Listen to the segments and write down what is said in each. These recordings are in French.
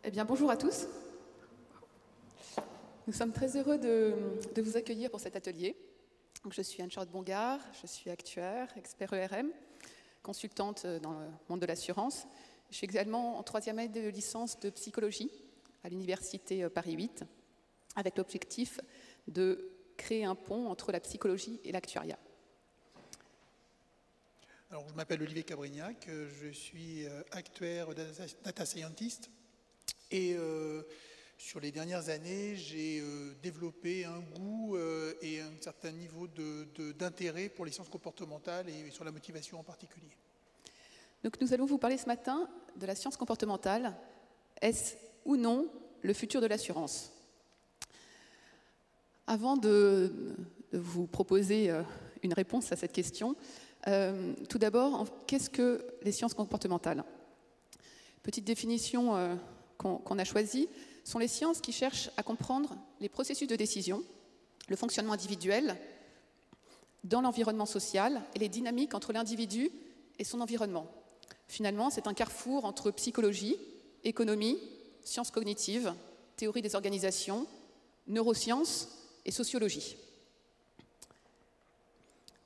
Eh bien, bonjour à tous. Nous sommes très heureux de vous accueillir pour cet atelier. Donc, je suis Anne-Charlotte Bongard, je suis actuaire, expert ERM, consultante dans le monde de l'assurance. Je suis également en 3e année de licence de psychologie à l'université Paris 8, avec l'objectif de créer un pont entre la psychologie et l'actuariat. Alors, je m'appelle Olivier Cabrignac, je suis actuaire data scientist et sur les dernières années, j'ai développé un goût et un certain niveau d'intérêt pour les sciences comportementales et sur la motivation en particulier. Donc, nous allons vous parler ce matin de la science comportementale. Est-ce ou non le futur de l'assurance? Avant de vous proposer une réponse à cette question, tout d'abord, qu'est-ce que les sciences comportementales? Petite définition qu'on a choisie, sont les sciences qui cherchent à comprendre les processus de décision, le fonctionnement individuel dans l'environnement social et les dynamiques entre l'individu et son environnement. Finalement, c'est un carrefour entre psychologie, économie, sciences cognitives, théorie des organisations, neurosciences et sociologie.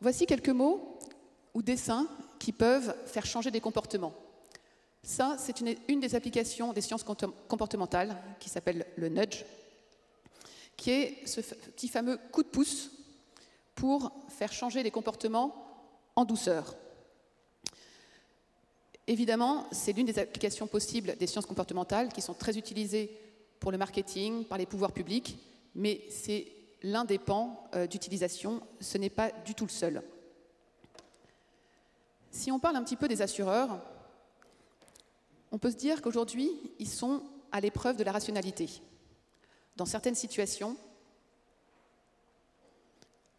Voici quelques mots ou dessins qui peuvent faire changer des comportements. Ça, c'est une des applications des sciences comportementales qui s'appelle le nudge, qui est ce petit fameux coup de pouce pour faire changer les comportements en douceur. Évidemment, c'est l'une des applications possibles des sciences comportementales qui sont très utilisées pour le marketing, par les pouvoirs publics, mais c'est l'un des pans d'utilisation, ce n'est pas du tout le seul. Si on parle un petit peu des assureurs, on peut se dire qu'aujourd'hui, ils sont à l'épreuve de la rationalité. Dans certaines situations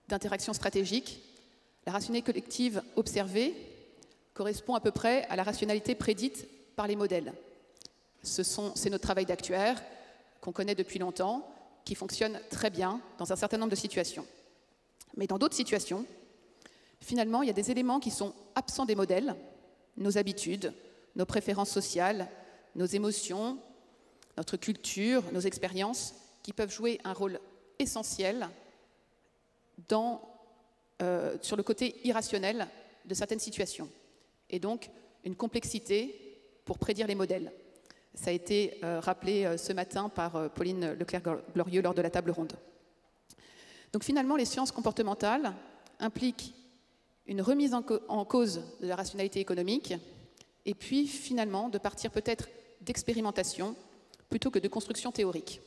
d'interaction stratégique, la rationalité collective observée correspond à peu près à la rationalité prédite par les modèles. C'est notre travail d'actuaire qu'on connaît depuis longtemps, qui fonctionne très bien dans un certain nombre de situations. Mais dans d'autres situations, finalement, il y a des éléments qui sont absents des modèles, nos habitudes, nos préférences sociales, nos émotions, notre culture, nos expériences, qui peuvent jouer un rôle essentiel sur le côté irrationnel de certaines situations. Et donc, une complexité pour prédire les modèles. Ça a été rappelé ce matin par Pauline Leclerc-Glorieux lors de la table ronde. Donc finalement, les sciences comportementales impliquent une remise en cause de la rationalité économique, et puis finalement de partir peut-être d'expérimentation plutôt que de construction théorique.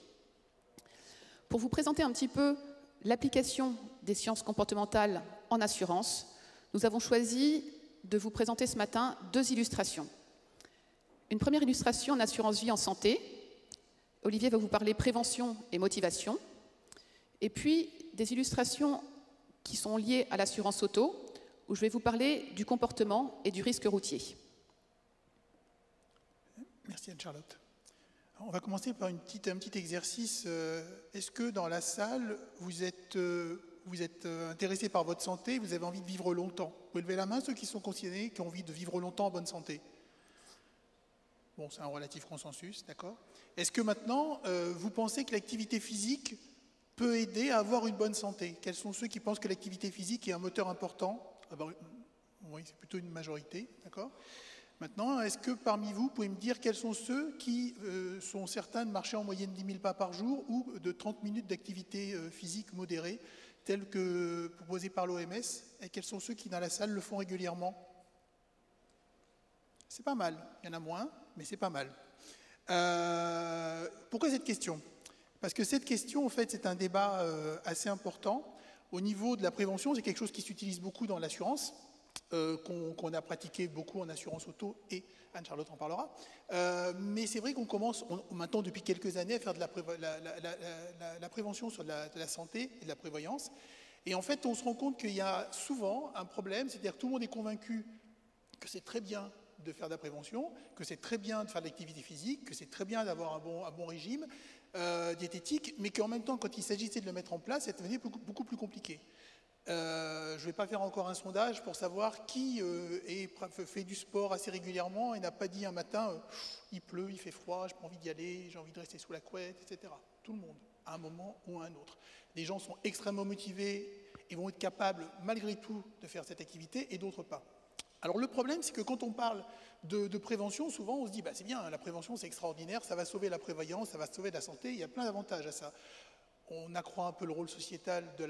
Pour vous présenter un petit peu l'application des sciences comportementales en assurance, nous avons choisi de vous présenter ce matin 2 illustrations. Une première illustration en assurance vie en santé. Olivier va vous parler prévention et motivation. Et puis des illustrations qui sont liées à l'assurance auto, où je vais vous parler du comportement et du risque routier. Merci Anne-Charlotte. On va commencer par un petit exercice. Est-ce que dans la salle, vous êtes intéressé par votre santé, vous avez envie de vivre longtemps? Vous pouvez lever la main ceux qui sont considérés qui ont envie de vivre longtemps en bonne santé. Bon, c'est un relatif consensus, d'accord. Est-ce que maintenant, vous pensez que l'activité physique peut aider à avoir une bonne santé? Quels sont ceux qui pensent que l'activité physique est un moteur important? Oui, c'est plutôt une majorité, d'accord. Maintenant, est-ce que parmi vous, vous pouvez me dire quels sont ceux qui sont certains de marcher en moyenne 10 000 pas par jour ou de 30 minutes d'activité physique modérée, telle que proposée par l'OMS, et quels sont ceux qui, dans la salle, le font régulièrement? C'est pas mal. Il y en a moins, mais c'est pas mal. Pourquoi cette question? Parce que cette question, en fait, c'est un débat assez important. Au niveau de la prévention, c'est quelque chose qui s'utilise beaucoup dans l'assurance, qu'on a pratiqué beaucoup en assurance auto, et Anne-Charlotte en parlera. Mais c'est vrai qu'on commence maintenant depuis quelques années à faire de la prévention sur de la santé et de la prévoyance. Et en fait, on se rend compte qu'il y a souvent un problème, c'est-à-dire que tout le monde est convaincu que c'est très bien de faire de la prévention, que c'est très bien de faire de l'activité physique, que c'est très bien d'avoir un bon régime diététique, mais qu'en même temps, quand il s'agissait de le mettre en place, ça devenait beaucoup plus compliqué. Je ne vais pas faire encore un sondage pour savoir qui fait du sport assez régulièrement et n'a pas dit un matin il pleut, il fait froid, j'ai pas envie d'y aller, j'ai envie de rester sous la couette, etc. Tout le monde, à un moment ou à un autre. Les gens sont extrêmement motivés et vont être capables, malgré tout, de faire cette activité et d'autres pas. Alors le problème, c'est que quand on parle de prévention, souvent on se dit c'est bien, la prévention c'est extraordinaire, ça va sauver la prévoyance, ça va sauver la santé, il y a plein d'avantages à ça. On accroît un peu le rôle sociétal de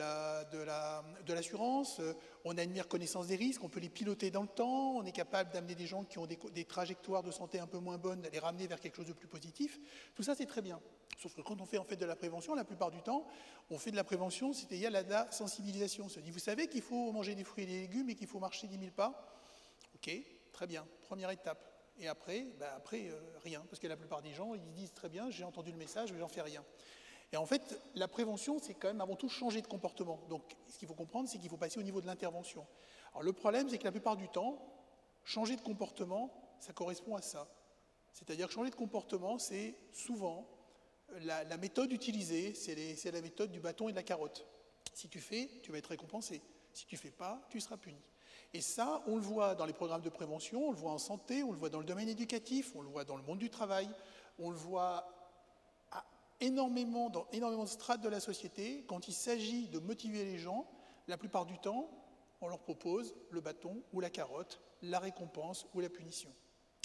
l'assurance, on a une meilleure connaissance des risques, on peut les piloter dans le temps, on est capable d'amener des gens qui ont des trajectoires de santé un peu moins bonnes, de les ramener vers quelque chose de plus positif. Tout ça, c'est très bien. Sauf que quand on fait en fait de la prévention, la plupart du temps, on fait de la prévention, c'est égal à de la sensibilisation. On se dit, vous savez qu'il faut manger des fruits et des légumes et qu'il faut marcher 10 000 pas? Ok, très bien, première étape. Et après, rien, parce que la plupart des gens, ils disent très bien, j'ai entendu le message, mais j'en fais rien. Et en fait, la prévention, c'est quand même avant tout changer de comportement. Donc, ce qu'il faut comprendre, c'est qu'il faut passer au niveau de l'intervention. Alors, le problème, c'est que la plupart du temps, changer de comportement, ça correspond à ça. C'est-à-dire que changer de comportement, c'est souvent la méthode utilisée, c'est la méthode du bâton et de la carotte. Si tu fais, tu vas être récompensé. Si tu ne fais pas, tu seras puni. Et ça, on le voit dans les programmes de prévention, on le voit en santé, on le voit dans le domaine éducatif, on le voit dans le monde du travail, on le voit dans énormément de strates de la société. Quand il s'agit de motiver les gens, la plupart du temps, on leur propose le bâton ou la carotte, la récompense ou la punition.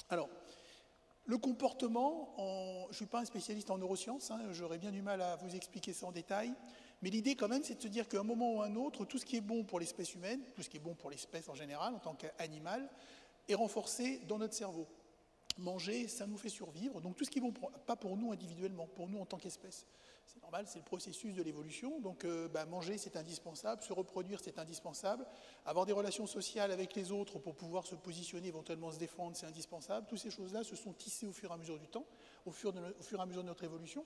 Alors, le comportement, je ne suis pas un spécialiste en neurosciences, j'aurais bien du mal à vous expliquer ça en détail, mais l'idée quand même, c'est de se dire qu'à un moment ou à un autre, tout ce qui est bon pour l'espèce humaine, tout ce qui est bon pour l'espèce en général, en tant qu'animal, est renforcé dans notre cerveau. Manger, ça nous fait survivre, donc tout ce qui est bon, pas pour nous individuellement, pour nous en tant qu'espèce. C'est normal, c'est le processus de l'évolution, donc manger c'est indispensable, se reproduire c'est indispensable, avoir des relations sociales avec les autres pour pouvoir se positionner, éventuellement se défendre, c'est indispensable. Toutes ces choses-là se sont tissées au fur et à mesure du temps, au fur et à mesure de notre évolution,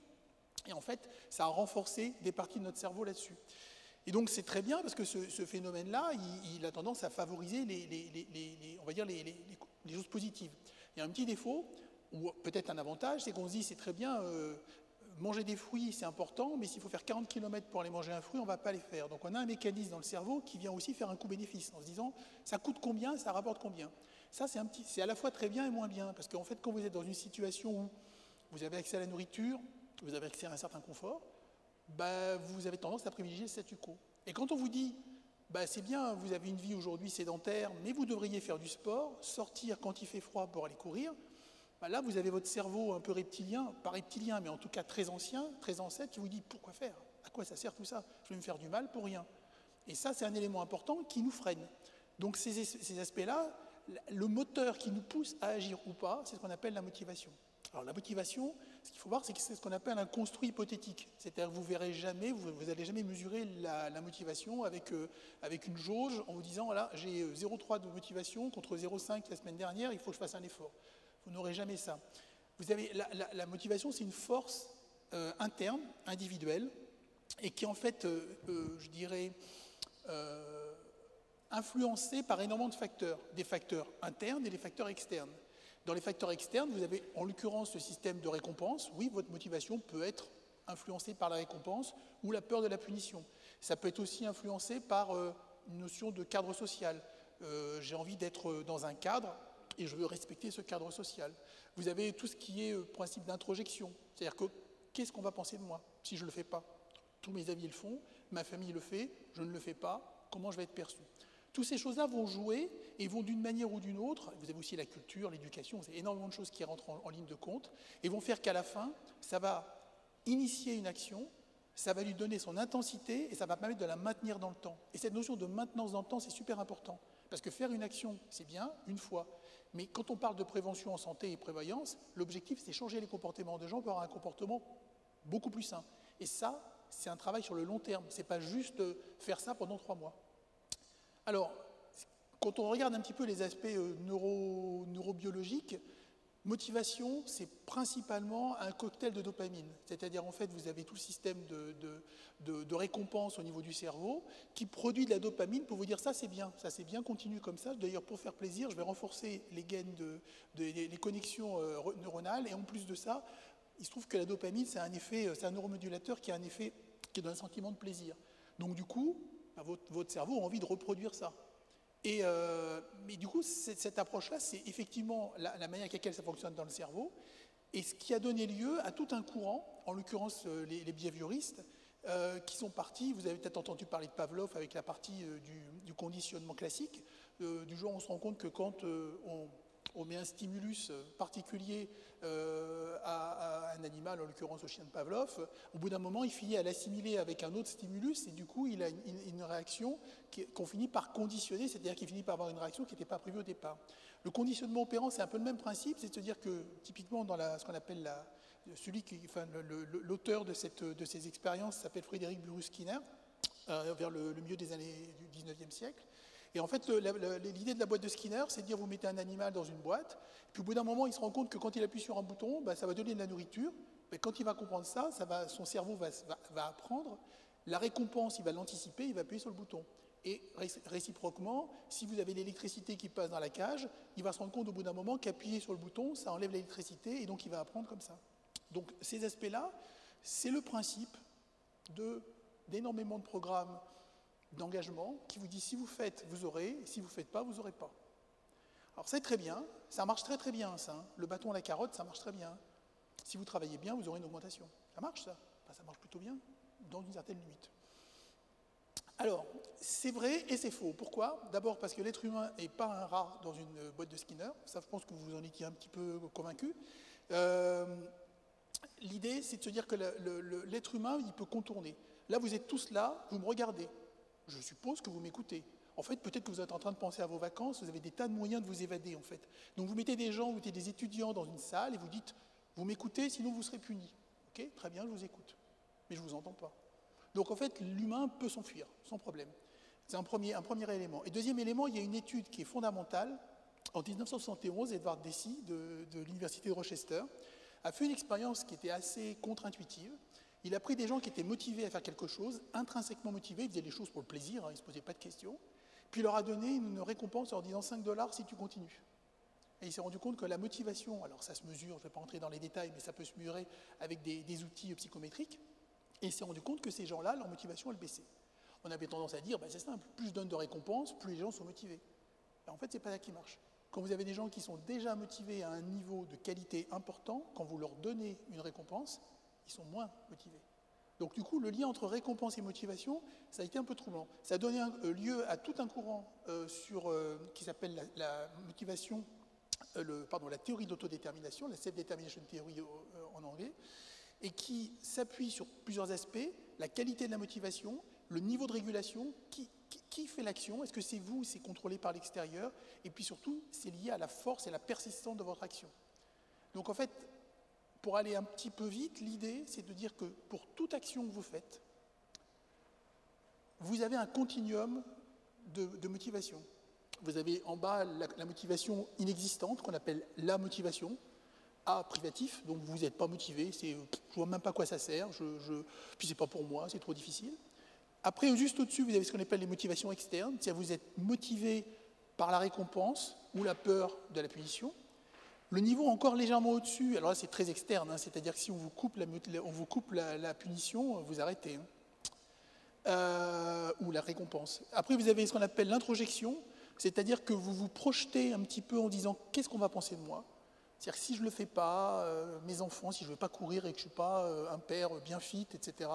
et en fait ça a renforcé des parties de notre cerveau là-dessus. Et donc c'est très bien parce que ce phénomène-là, il a tendance à favoriser on va dire les choses positives. Il y a un petit défaut, ou peut-être un avantage, c'est qu'on se dit c'est très bien, manger des fruits c'est important, mais s'il faut faire 40 km pour aller manger un fruit, on ne va pas les faire. Donc on a un mécanisme dans le cerveau qui vient aussi faire un coût-bénéfice, en se disant ça coûte combien, ça rapporte combien. Ça c'est à la fois très bien et moins bien, parce qu'en fait quand vous êtes dans une situation où vous avez accès à la nourriture, vous avez accès à un certain confort, vous avez tendance à privilégier le statu quo. Et quand on vous dit c'est bien, vous avez une vie aujourd'hui sédentaire, mais vous devriez faire du sport, sortir quand il fait froid pour aller courir, là vous avez votre cerveau un peu reptilien, pas reptilien, mais en tout cas très ancien, très ancêtre, qui vous dit pourquoi faire? À quoi ça sert tout ça? Je vais me faire du mal pour rien. Et ça, c'est un élément important qui nous freine. Donc ces aspects-là, le moteur qui nous pousse à agir ou pas, c'est ce qu'on appelle la motivation. Alors la motivation, ce qu'il faut voir, c'est que c'est ce qu'on appelle un construit hypothétique. C'est-à-dire que vous verrez jamais, vous n'allez jamais mesurer la motivation avec une jauge en vous disant, voilà, j'ai 0,3 de motivation contre 0,5 la semaine dernière, il faut que je fasse un effort. Vous n'aurez jamais ça. Vous avez la motivation, c'est une force interne, individuelle, et qui est en fait, je dirais, influencée par énormément de facteurs, des facteurs internes et des facteurs externes. Dans les facteurs externes, vous avez en l'occurrence le système de récompense. Oui, votre motivation peut être influencée par la récompense ou la peur de la punition. Ça peut être aussi influencé par une notion de cadre social. J'ai envie d'être dans un cadre et je veux respecter ce cadre social. Vous avez tout ce qui est principe d'introjection. C'est-à-dire que qu'est-ce qu'on va penser de moi si je ne le fais pas? Tous mes amis le font, ma famille le fait, je ne le fais pas, comment je vais être perçu? Toutes ces choses-là vont jouer et vont d'une manière ou d'une autre, vous avez aussi la culture, l'éducation, c'est énormément de choses qui rentrent en ligne de compte, et vont faire qu'à la fin, ça va initier une action, ça va lui donner son intensité et ça va permettre de la maintenir dans le temps. Et cette notion de maintenance dans le temps, c'est super important. Parce que faire une action, c'est bien, une fois. Mais quand on parle de prévention en santé et prévoyance, l'objectif, c'est changer les comportements des gens pour avoir un comportement beaucoup plus sain. Et ça, c'est un travail sur le long terme. Ce n'est pas juste faire ça pendant 3 mois. Alors, quand on regarde un petit peu les aspects neurobiologiques, motivation, c'est principalement un cocktail de dopamine. C'est-à-dire, en fait, vous avez tout le système de récompense au niveau du cerveau qui produit de la dopamine pour vous dire ça c'est bien, continue comme ça. D'ailleurs, pour faire plaisir, je vais renforcer les gaines, les connexions neuronales. Et en plus de ça, il se trouve que la dopamine, c'est un neuromodulateur qui a un effet qui donne un sentiment de plaisir. Donc du coup, votre cerveau a envie de reproduire ça. Mais du coup, cette approche-là, c'est effectivement la manière avec laquelle ça fonctionne dans le cerveau, et ce qui a donné lieu à tout un courant, en l'occurrence les behavioristes, qui sont partis, vous avez peut-être entendu parler de Pavlov avec la partie du conditionnement classique, du genre on se rend compte que quand on met un stimulus particulier à un animal, en l'occurrence au chien de Pavlov, au bout d'un moment, il finit à l'assimiler avec un autre stimulus et du coup, il a une réaction qu'on finit par conditionner, c'est-à-dire qu'il finit par avoir une réaction qui n'était pas prévue au départ. Le conditionnement opérant, c'est un peu le même principe, c'est-à-dire que typiquement dans ce qu'on appelle l'auteur de ces expériences s'appelle Frédéric Burrus-Skinner, vers le milieu des années du 19e siècle. Et en fait, l'idée de la boîte de Skinner, c'est de dire vous mettez un animal dans une boîte, puis au bout d'un moment, il se rend compte que quand il appuie sur un bouton, ça va donner de la nourriture. Mais quand il va comprendre ça, son cerveau va apprendre. La récompense, il va l'anticiper, il va appuyer sur le bouton. Et réciproquement, si vous avez l'électricité qui passe dans la cage, il va se rendre compte au bout d'un moment qu'appuyer sur le bouton, ça enlève l'électricité, et donc il va apprendre comme ça. Donc ces aspects-là, c'est le principe d'énormément de programmes d'engagement qui vous dit si vous faites, vous aurez, et si vous ne faites pas, vous n'aurez pas. Alors c'est très bien, ça marche très très bien ça. Le bâton à la carotte, ça marche très bien. Si vous travaillez bien, vous aurez une augmentation. Ça marche ça? Enfin, ça marche plutôt bien, dans une certaine limite. Alors, c'est vrai et c'est faux. Pourquoi? D'abord parce que l'être humain n'est pas un rat dans une boîte de Skinner. Ça, je pense que vous en étiez un petit peu convaincu. L'idée, c'est de se dire que l'être humain, il peut contourner. Là, vous êtes tous là, vous me regardez. Je suppose que vous m'écoutez. En fait, peut-être que vous êtes en train de penser à vos vacances, vous avez des tas de moyens de vous évader, en fait. Donc, vous mettez des gens, vous mettez des étudiants dans une salle et vous dites, vous m'écoutez, sinon vous serez punis. Ok, très bien, je vous écoute. Mais je ne vous entends pas. Donc, en fait, l'humain peut s'enfuir, sans problème. C'est un premier élément. Et deuxième élément, il y a une étude qui est fondamentale. En 1971, Edward Deci, de l'université de Rochester, a fait une expérience qui était assez contre-intuitive. Il a pris des gens qui étaient motivés à faire quelque chose, intrinsèquement motivés, ils faisaient les choses pour le plaisir, ils ne se posaient pas de questions, puis il leur a donné une récompense en leur disant 5 $ si tu continues. Et il s'est rendu compte que la motivation, alors ça se mesure, je ne vais pas rentrer dans les détails, mais ça peut se mesurer avec des outils psychométriques, et il s'est rendu compte que ces gens-là, leur motivation, elle baissait. On avait tendance à dire, c'est simple, plus je donne de récompenses, plus les gens sont motivés. Et en fait, ce n'est pas ça qui marche. Quand vous avez des gens qui sont déjà motivés à un niveau de qualité important, quand vous leur donnez une récompense, ils sont moins motivés. Donc du coup, le lien entre récompense et motivation, ça a été un peu troublant. Ça a donné lieu à tout un courant qui s'appelle la motivation, la théorie d'autodétermination, la Self-Determination Theory en anglais, et qui s'appuie sur plusieurs aspects, la qualité de la motivation, le niveau de régulation, qui fait l'action, est-ce que c'est vous, c'est contrôlé par l'extérieur, et puis surtout, c'est lié à la force et la persistance de votre action. Donc en fait, pour aller un petit peu vite, l'idée, c'est de dire que pour toute action que vous faites, vous avez un continuum de motivation. Vous avez en bas la motivation inexistante, qu'on appelle la motivation, A privatif, donc vous n'êtes pas motivé, je ne vois même pas à quoi ça sert, puis c'est pas pour moi, c'est trop difficile. Après, juste au-dessus, vous avez ce qu'on appelle les motivations externes, c'est-à-dire vous êtes motivé par la récompense ou la peur de la punition. Le niveau encore légèrement au-dessus, alors là c'est très externe, c'est-à-dire que si on vous coupe la punition, vous arrêtez, ou la récompense. Après vous avez ce qu'on appelle l'introjection, c'est-à-dire que vous vous projetez un petit peu en disant qu'est-ce qu'on va penser de moi. C'est-à-dire que si je ne le fais pas, mes enfants, si je ne veux pas courir et que je ne suis pas un père bien fit, etc.,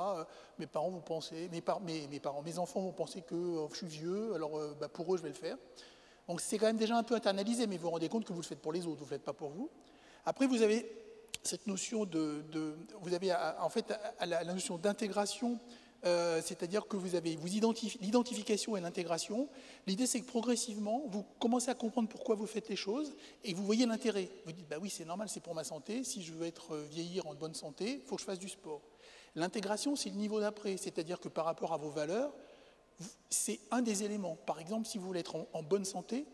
mes parents vont penser, mes enfants vont penser que je suis vieux, alors pour eux je vais le faire. Donc c'est quand même déjà un peu internalisé, mais vous vous rendez compte que vous le faites pour les autres, vous ne le faites pas pour vous. Après, vous avez cette notion vous avez en fait la notion d'intégration, c'est-à-dire que vous avez l'identification et l'intégration. L'idée, c'est que progressivement, vous commencez à comprendre pourquoi vous faites les choses et vous voyez l'intérêt. Vous dites, oui, c'est normal, c'est pour ma santé. Si je veux vieillir en bonne santé, il faut que je fasse du sport. L'intégration, c'est le niveau d'après, c'est-à-dire que par rapport à vos valeurs, c'est un des éléments. Par exemple, si vous voulez être en bonne santé,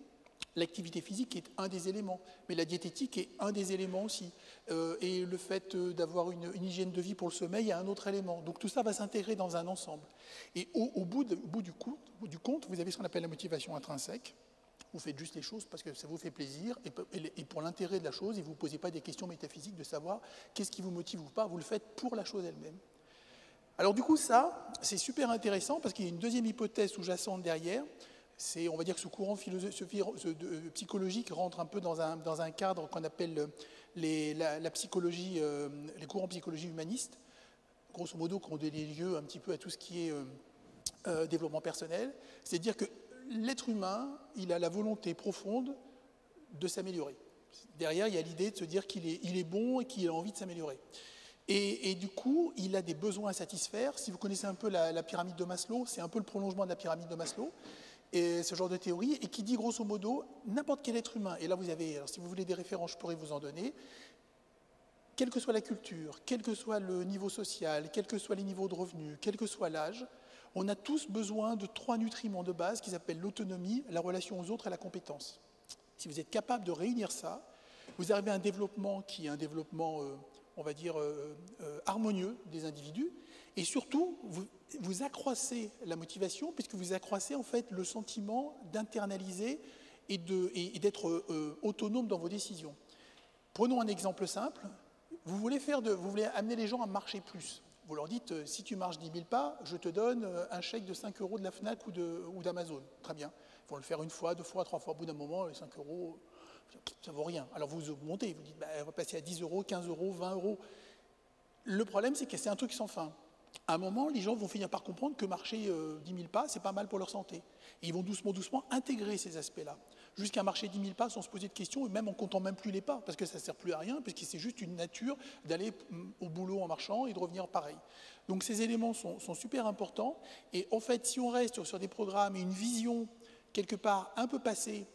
l'activité physique est un des éléments, mais la diététique est un des éléments aussi. Et le fait d'avoir une hygiène de vie pour le sommeil est un autre élément. Donc tout ça va s'intégrer dans un ensemble. Et au bout du compte, vous avez ce qu'on appelle la motivation intrinsèque. Vous faites juste les choses parce que ça vous fait plaisir et pour l'intérêt de la chose, et vous ne posez pas des questions métaphysiques de savoir qu'est-ce qui vous motive ou pas, vous le faites pour la chose elle-même. Alors du coup, ça, c'est super intéressant parce qu'il y a une deuxième hypothèse sous-jacente derrière. On va dire que ce courant psychologique rentre un peu dans un cadre qu'on appelle la psychologie, les courants psychologie humanistes, grosso modo, qui ont donné lieu un petit peu à tout ce qui est développement personnel. C'est-à-dire que l'être humain, il a la volonté profonde de s'améliorer. Derrière, il y a l'idée de se dire qu'il est bon et qu'il a envie de s'améliorer. Et du coup, il a des besoins à satisfaire. Si vous connaissez un peu la pyramide de Maslow, c'est un peu le prolongement de la pyramide de Maslow, et ce genre de théorie, et qui dit grosso modo, n'importe quel être humain, et là vous avez, alors si vous voulez des références, je pourrais vous en donner, quelle que soit la culture, quel que soit le niveau social, quels que soient les niveaux de revenus, quel que soit l'âge, on a tous besoin de 3 nutriments de base qui s'appellent l'autonomie, la relation aux autres et la compétence. Si vous êtes capable de réunir ça, vous arrivez à un développement qui est un développement, on va dire, harmonieux des individus, et surtout, vous accroissez la motivation, puisque vous accroissez en fait le sentiment d'internaliser et d'être autonome dans vos décisions. Prenons un exemple simple. Vous voulez amener les gens à marcher plus. Vous leur dites, si tu marches 10 000 pas, je te donne un chèque de 5 € de la FNAC ou d'Amazon. Très bien. Ils vont le faire 1 fois, 2 fois, 3 fois. Au bout d'un moment, les 5 €, ça ne vaut rien. Alors vous augmentez, vous dites, on va passer à 10 €, 15 €, 20 €. Le problème, c'est que c'est un truc sans fin. À un moment, les gens vont finir par comprendre que marcher 10 000 pas, c'est pas mal pour leur santé. Et ils vont doucement, doucement intégrer ces aspects-là. Jusqu'à marcher 10 000 pas sans se poser de questions, et même en comptant même plus les pas, parce que ça ne sert plus à rien, puisque c'est juste une nature d'aller au boulot en marchant et de revenir pareil. Donc ces éléments sont super importants. Et en fait, si on reste sur des programmes et une vision, quelque part, un peu passée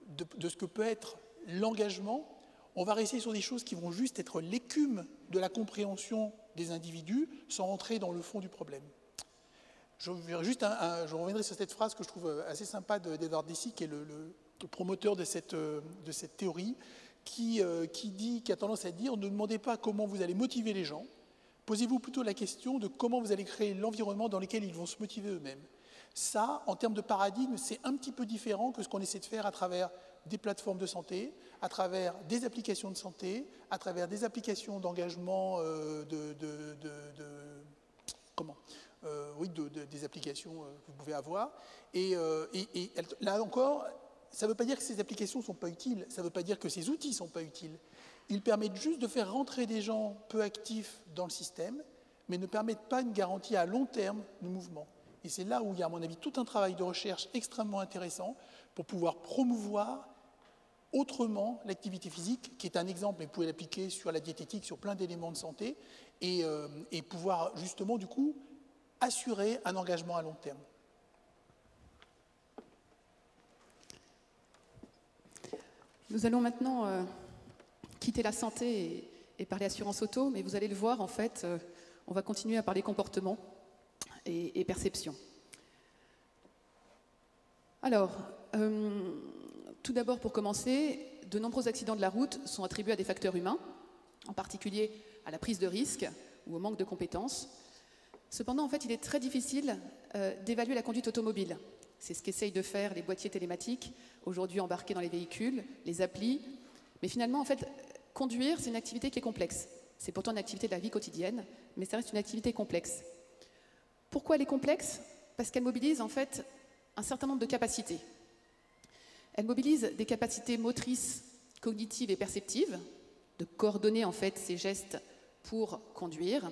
de ce que peut être l'engagement, on va rester sur des choses qui vont juste être l'écume de la compréhension des individus sans rentrer dans le fond du problème. Je reviendrai sur cette phrase que je trouve assez sympa d'Edward Deci, qui est le promoteur de cette théorie, qui a tendance à dire « Ne demandez pas comment vous allez motiver les gens, posez-vous plutôt la question de comment vous allez créer l'environnement dans lequel ils vont se motiver eux-mêmes. » Ça, en termes de paradigme, c'est un petit peu différent que ce qu'on essaie de faire à travers des plateformes de santé, à travers des applications de santé, à travers des applications d'engagement, des applications que vous pouvez avoir. Et là encore, ça ne veut pas dire que ces applications ne sont pas utiles, ça ne veut pas dire que ces outils ne sont pas utiles. Ils permettent juste de faire rentrer des gens peu actifs dans le système, mais ne permettent pas une garantie à long terme du mouvement. Et c'est là où il y a, à mon avis, tout un travail de recherche extrêmement intéressant pour pouvoir promouvoir autrement l'activité physique, qui est un exemple, mais vous pouvez l'appliquer sur la diététique, sur plein d'éléments de santé, et pouvoir justement, du coup, assurer un engagement à long terme. Nous allons maintenant quitter la santé et parler assurance auto, mais vous allez le voir, en fait, on va continuer à parler comportement et perception. Alors, tout d'abord, pour commencer, de nombreux accidents de la route sont attribués à des facteurs humains, en particulier à la prise de risque ou au manque de compétences. Cependant, en fait, il est très difficile d'évaluer la conduite automobile. C'est ce qu'essayent de faire les boîtiers télématiques, aujourd'hui embarqués dans les véhicules, les applis. Mais finalement, en fait, conduire, c'est une activité qui est complexe. C'est pourtant une activité de la vie quotidienne, mais ça reste une activité complexe. Pourquoi elle est complexe? Parce qu'elle mobilise, en fait, un certain nombre de capacités. Elle mobilise des capacités motrices, cognitives et perceptives, de coordonner, en fait, ses gestes pour conduire.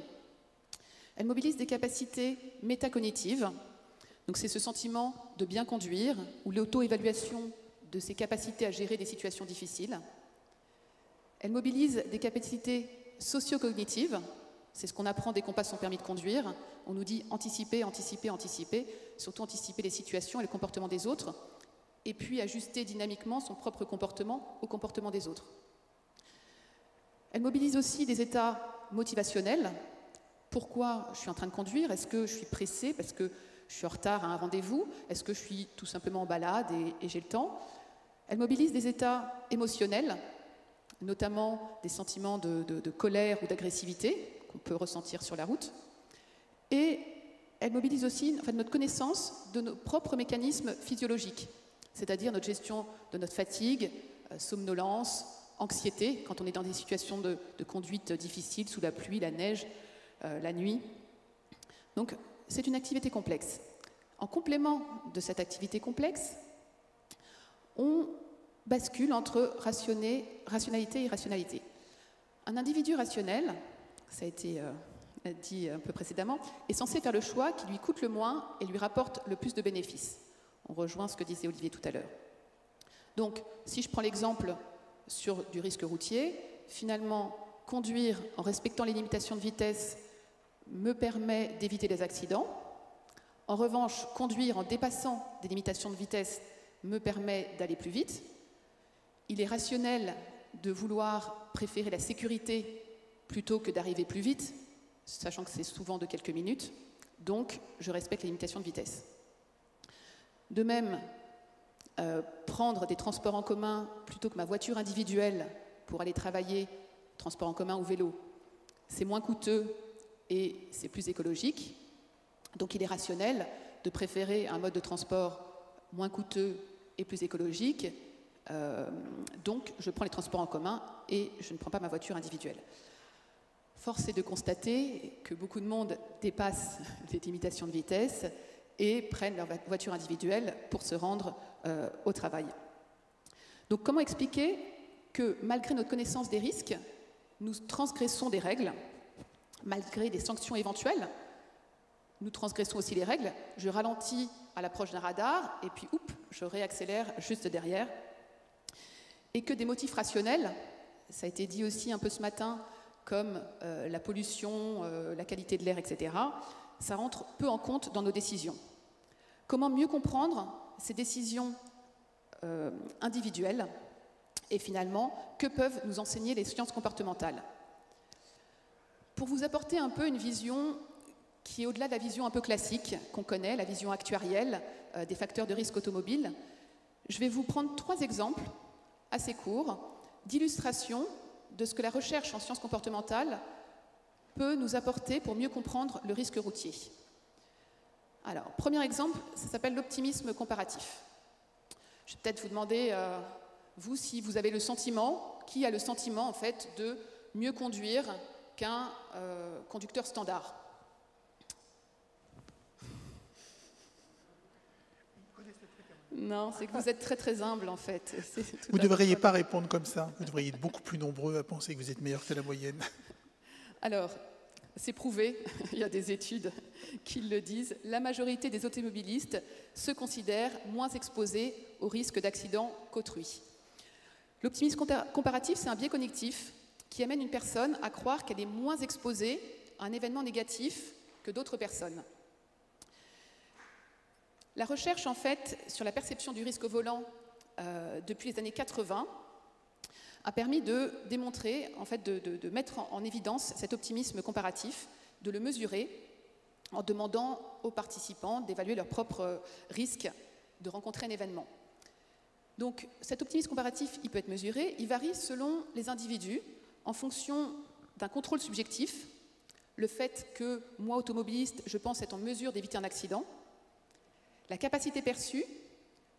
Elle mobilise des capacités métacognitives, donc c'est ce sentiment de bien conduire ou l'auto-évaluation de ses capacités à gérer des situations difficiles. Elle mobilise des capacités socio-cognitives, c'est ce qu'on apprend dès qu'on passe son permis de conduire. On nous dit anticiper, anticiper, anticiper, surtout anticiper les situations et le comportement des autres, et puis ajuster dynamiquement son propre comportement au comportement des autres. Elle mobilise aussi des états motivationnels. Pourquoi je suis en train de conduire? Est-ce que je suis pressée parce que je suis en retard à un rendez-vous? Est-ce que je suis tout simplement en balade et j'ai le temps? Elle mobilise des états émotionnels, notamment des sentiments de colère ou d'agressivité qu'on peut ressentir sur la route. Et elle mobilise aussi notre connaissance de nos propres mécanismes physiologiques, c'est-à-dire notre gestion de notre fatigue, somnolence, anxiété, quand on est dans des situations de conduite difficiles, sous la pluie, la neige, la nuit. Donc, c'est une activité complexe. En complément de cette activité complexe, on bascule entre rationalité et irrationalité. Un individu rationnel, ça a été dit un peu précédemment, est censé faire le choix qui lui coûte le moins et lui rapporte le plus de bénéfices. On rejoint ce que disait Olivier tout à l'heure. Donc, si je prends l'exemple sur du risque routier, finalement, conduire en respectant les limitations de vitesse me permet d'éviter les accidents. En revanche, conduire en dépassant des limitations de vitesse me permet d'aller plus vite. Il est rationnel de vouloir préférer la sécurité plutôt que d'arriver plus vite, sachant que c'est souvent de quelques minutes. Donc, je respecte les limitations de vitesse. De même, prendre des transports en commun plutôt que ma voiture individuelle pour aller travailler, transport en commun ou vélo, c'est moins coûteux et c'est plus écologique. Donc il est rationnel de préférer un mode de transport moins coûteux et plus écologique. Donc je prends les transports en commun et je ne prends pas ma voiture individuelle. Force est de constater que beaucoup de monde dépasse les limitations de vitesse et prennent leur voiture individuelle pour se rendre au travail. Donc comment expliquer que malgré notre connaissance des risques, nous transgressons des règles, malgré des sanctions éventuelles, nous transgressons aussi les règles, je ralentis à l'approche d'un radar et puis je réaccélère juste derrière. Et que des motifs rationnels, ça a été dit aussi un peu ce matin, comme la pollution, la qualité de l'air, etc., ça rentre peu en compte dans nos décisions. Comment mieux comprendre ces décisions individuelles et finalement, que peuvent nous enseigner les sciences comportementales? Pour vous apporter un peu une vision qui est au-delà de la vision un peu classique qu'on connaît, la vision actuarielle des facteurs de risque automobile, je vais vous prendre 3 exemples assez courts d'illustration de ce que la recherche en sciences comportementales peut nous apporter pour mieux comprendre le risque routier. Alors, premier exemple, ça s'appelle l'optimisme comparatif. Je vais peut-être vous demander, vous, si vous avez le sentiment, qui a le sentiment en fait de mieux conduire qu'un conducteur standard? Non, c'est que vous êtes très très humble en fait. Vous ne devriez pas répondre comme ça. Vous devriez être beaucoup plus nombreux à penser que vous êtes meilleur que la moyenne. Alors, c'est prouvé, il y a des études qui le disent, la majorité des automobilistes se considèrent moins exposés au risque d'accident qu'autrui. L'optimisme comparatif, c'est un biais cognitif qui amène une personne à croire qu'elle est moins exposée à un événement négatif que d'autres personnes. La recherche, en fait, sur la perception du risque au volant depuis les années 80 a permis de démontrer, en fait, de mettre en évidence cet optimisme comparatif, de le mesurer en demandant aux participants d'évaluer leur propre risque de rencontrer un événement. Donc, cet optimisme comparatif, il peut être mesuré, il varie selon les individus en fonction d'un contrôle subjectif, le fait que moi, automobiliste, je pense être en mesure d'éviter un accident, la capacité perçue,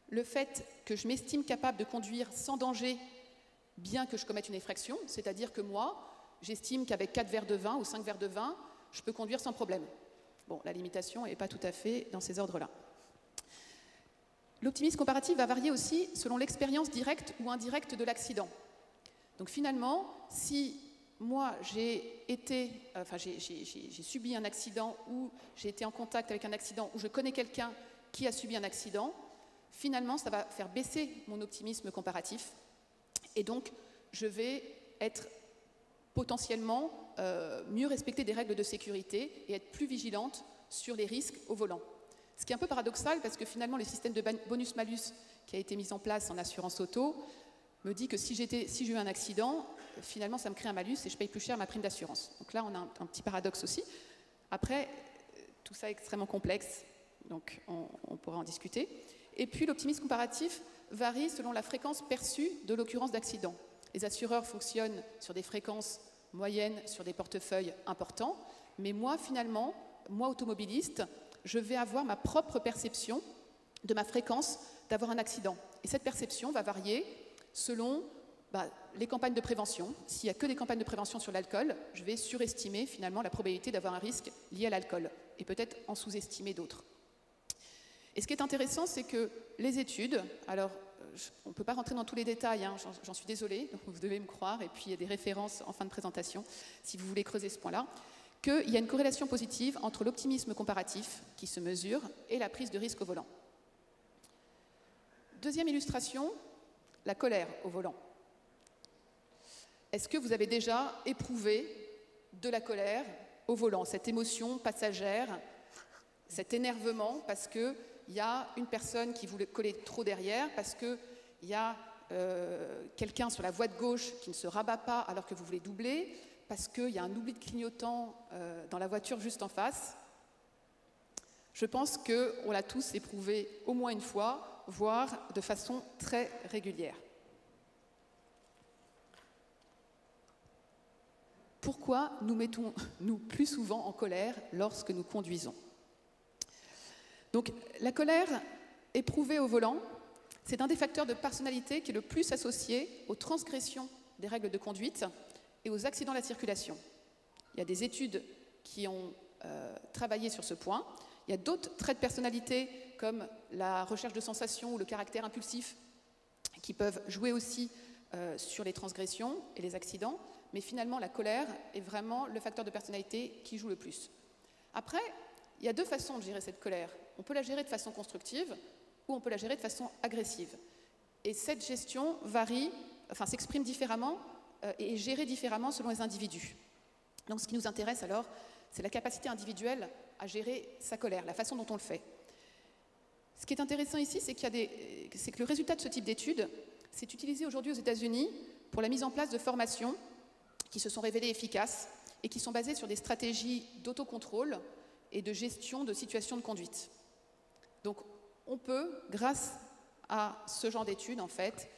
le fait que je m'estime capable de conduire sans danger bien que je commette une infraction, c'est-à-dire que moi, j'estime qu'avec 4 verres de vin ou 5 verres de vin, je peux conduire sans problème. Bon, la limitation n'est pas tout à fait dans ces ordres-là. L'optimisme comparatif va varier aussi selon l'expérience directe ou indirecte de l'accident. Donc finalement, si moi j'ai subi un accident ou j'ai été en contact avec un accident ou je connais quelqu'un qui a subi un accident, finalement ça va faire baisser mon optimisme comparatif et donc je vais être potentiellement mieux respecter des règles de sécurité et être plus vigilante sur les risques au volant. Ce qui est un peu paradoxal parce que finalement le système de bonus-malus qui a été mis en place en assurance auto me dit que si j'ai eu un accident, finalement ça me crée un malus et je paye plus cher ma prime d'assurance. Donc là on a un petit paradoxe aussi. Après, tout ça est extrêmement complexe, donc on pourra en discuter. Et puis l'optimisme comparatif varie selon la fréquence perçue de l'occurrence d'accident. Les assureurs fonctionnent sur des fréquences moyennes, sur des portefeuilles importants, mais moi finalement, moi automobiliste, je vais avoir ma propre perception de ma fréquence d'avoir un accident. Et cette perception va varier selon les campagnes de prévention. S'il n'y a que des campagnes de prévention sur l'alcool, je vais surestimer finalement la probabilité d'avoir un risque lié à l'alcool. et peut-être en sous-estimer d'autres. Et ce qui est intéressant, c'est que les études, alors on ne peut pas rentrer dans tous les détails, hein, j'en suis désolée, donc vous devez me croire, et puis il y a des références en fin de présentation, si vous voulez creuser ce point-là, qu'il y a une corrélation positive entre l'optimisme comparatif, qui se mesure, et la prise de risque au volant. Deuxième illustration, la colère au volant. Est-ce que vous avez déjà éprouvé de la colère au volant, cette émotion passagère, cet énervement parce qu'il y a une personne qui voulait coller trop derrière, parce qu'il y a quelqu'un sur la voie de gauche qui ne se rabat pas alors que vous voulez doubler, parce qu'il y a un oubli de clignotant dans la voiture juste en face? Je pense qu'on l'a tous éprouvé au moins une fois, voire de façon très régulière. Pourquoi nous mettons-nous plus souvent en colère lorsque nous conduisons? Donc, la colère éprouvée au volant, c'est un des facteurs de personnalité qui est le plus associé aux transgressions des règles de conduite et aux accidents de la circulation. Il y a des études qui ont travaillé sur ce point. Il y a d'autres traits de personnalité comme la recherche de sensations ou le caractère impulsif qui peuvent jouer aussi sur les transgressions et les accidents. Mais finalement, la colère est vraiment le facteur de personnalité qui joue le plus. Après, il y a deux façons de gérer cette colère. On peut la gérer de façon constructive ou on peut la gérer de façon agressive. Et cette gestion varie, enfin s'exprime différemment et est gérée différemment selon les individus. Donc ce qui nous intéresse alors, c'est la capacité individuelle à gérer sa colère, la façon dont on le fait. Ce qui est intéressant ici, c'est que le résultat de ce type d'études, c'est utilisé aujourd'hui aux États-Unis pour la mise en place de formations qui se sont révélées efficaces et qui sont basées sur des stratégies d'autocontrôle et de gestion de situations de conduite. Donc, on peut, grâce à ce genre d'études, en fait,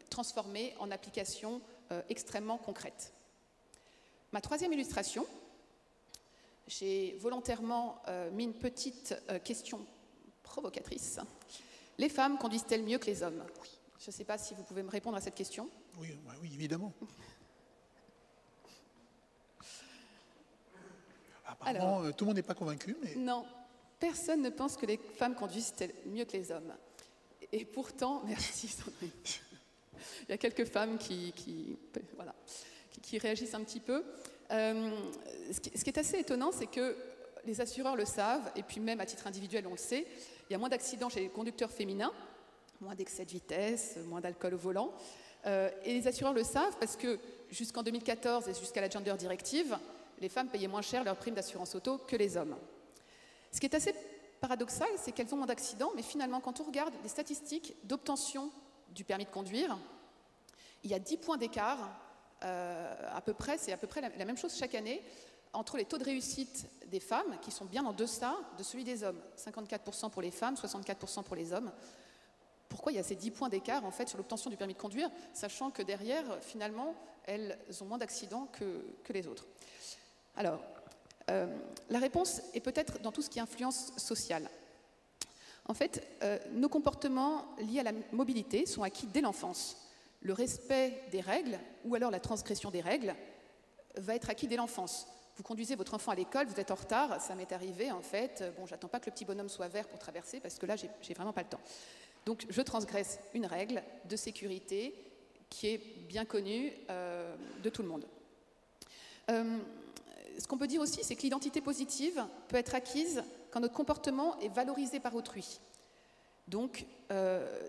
transformer en applications extrêmement concrètes. Ma troisième illustration, j'ai volontairement mis une petite question provocatrice. Les femmes conduisent-elles mieux que les hommes? Je ne sais pas si vous pouvez me répondre à cette question. Oui, oui, évidemment. Apparemment, tout le monde n'est pas convaincu. Mais... Non, personne ne pense que les femmes conduisent mieux que les hommes. Et pourtant, merci Sandrine, il y a quelques femmes qui réagissent un petit peu. Ce qui est assez étonnant, c'est que les assureurs le savent, et puis même à titre individuel, on le sait, il y a moins d'accidents chez les conducteurs féminins, moins d'excès de vitesse, moins d'alcool au volant. Et les assureurs le savent parce que jusqu'en 2014 et jusqu'à la Gender Directive, les femmes payaient moins cher leur prime d'assurance auto que les hommes. Ce qui est assez paradoxal, c'est qu'elles ont moins d'accidents, mais finalement, quand on regarde les statistiques d'obtention du permis de conduire, il y a 10 points d'écart, à peu près, c'est à peu près la même chose chaque année, entre les taux de réussite des femmes, qui sont bien en deçà de celui des hommes. 54% pour les femmes, 64% pour les hommes. Pourquoi il y a ces 10 points d'écart en fait, sur l'obtention du permis de conduire, sachant que derrière, finalement, elles ont moins d'accidents que les autres? Alors, la réponse est peut-être dans tout ce qui est influence sociale. En fait, nos comportements liés à la mobilité sont acquis dès l'enfance. Le respect des règles, ou alors la transgression des règles, va être acquis dès l'enfance. Vous conduisez votre enfant à l'école, vous êtes en retard, ça m'est arrivé en fait. Bon, j'attends pas que le petit bonhomme soit vert pour traverser, parce que là, j'ai vraiment pas le temps. Donc, je transgresse une règle de sécurité qui est bien connue de tout le monde. Ce qu'on peut dire aussi, c'est que l'identité positive peut être acquise quand notre comportement est valorisé par autrui. Donc,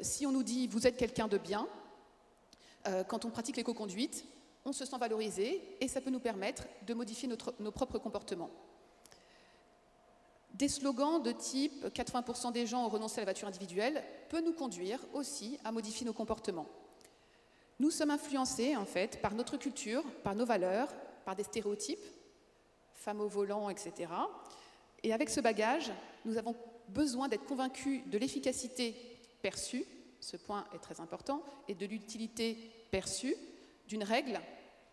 si on nous dit « vous êtes quelqu'un de bien », quand on pratique l'éco-conduite, on se sent valorisé et ça peut nous permettre de modifier nos propres comportements. Des slogans de type « 80% des gens ont renoncé à la voiture individuelle » peut nous conduire aussi à modifier nos comportements. Nous sommes influencés, en fait, par notre culture, par nos valeurs, par des stéréotypes, femmes au volant, etc. Et avec ce bagage, nous avons besoin d'être convaincus de l'efficacité perçue, ce point est très important, et de l'utilité perçue d'une règle,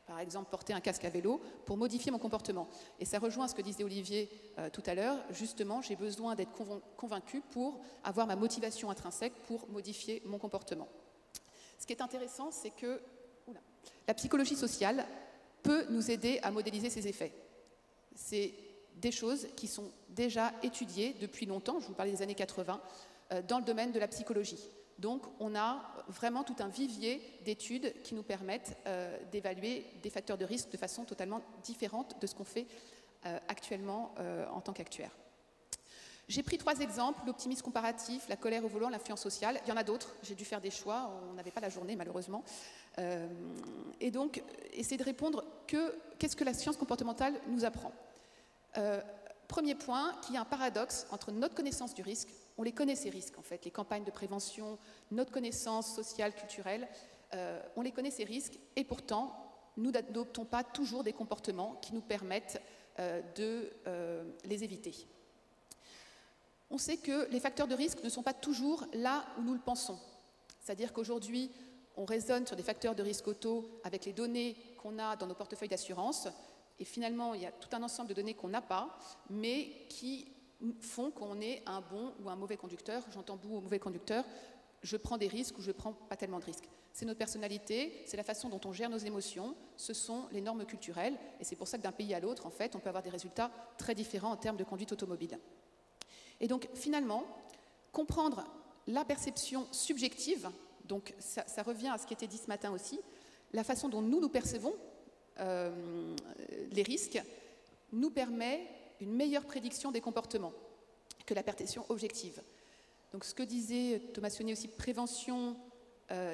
par exemple porter un casque à vélo, pour modifier mon comportement. Et ça rejoint ce que disait Olivier tout à l'heure, justement, j'ai besoin d'être convaincu pour avoir ma motivation intrinsèque pour modifier mon comportement. Ce qui est intéressant, c'est que la psychologie sociale peut nous aider à modéliser ces effets. C'est des choses qui sont déjà étudiées depuis longtemps, je vous parlais des années 80, dans le domaine de la psychologie. Donc on a vraiment tout un vivier d'études qui nous permettent d'évaluer des facteurs de risque de façon totalement différente de ce qu'on fait actuellement en tant qu'actuaire. J'ai pris 3 exemples, l'optimisme comparatif, la colère au volant, l'influence sociale. Il y en a d'autres, j'ai dû faire des choix, on n'avait pas la journée malheureusement. Et donc, essayer de répondre qu'est-ce que la science comportementale nous apprend. Premier point, qu'il y a un paradoxe entre notre connaissance du risque, on les connaît ces risques en fait, les campagnes de prévention, notre connaissance sociale, culturelle, on les connaît ces risques et pourtant, nous n'adoptons pas toujours des comportements qui nous permettent de les éviter. On sait que les facteurs de risque ne sont pas toujours là où nous le pensons. C'est-à-dire qu'aujourd'hui, on raisonne sur des facteurs de risque auto avec les données qu'on a dans nos portefeuilles d'assurance. Et finalement, il y a tout un ensemble de données qu'on n'a pas, mais qui font qu'on est un bon ou un mauvais conducteur. J'entends bon ou mauvais conducteur, je prends des risques ou je ne prends pas tellement de risques. C'est notre personnalité, c'est la façon dont on gère nos émotions, ce sont les normes culturelles. Et c'est pour ça que d'un pays à l'autre, en fait, on peut avoir des résultats très différents en termes de conduite automobile. Et donc, finalement, comprendre la perception subjective, donc ça revient à ce qui était dit ce matin aussi, la façon dont nous percevons les risques, nous permet une meilleure prédiction des comportements que la perception objective. Donc, ce que disait Thomas Sionnet aussi, prévention,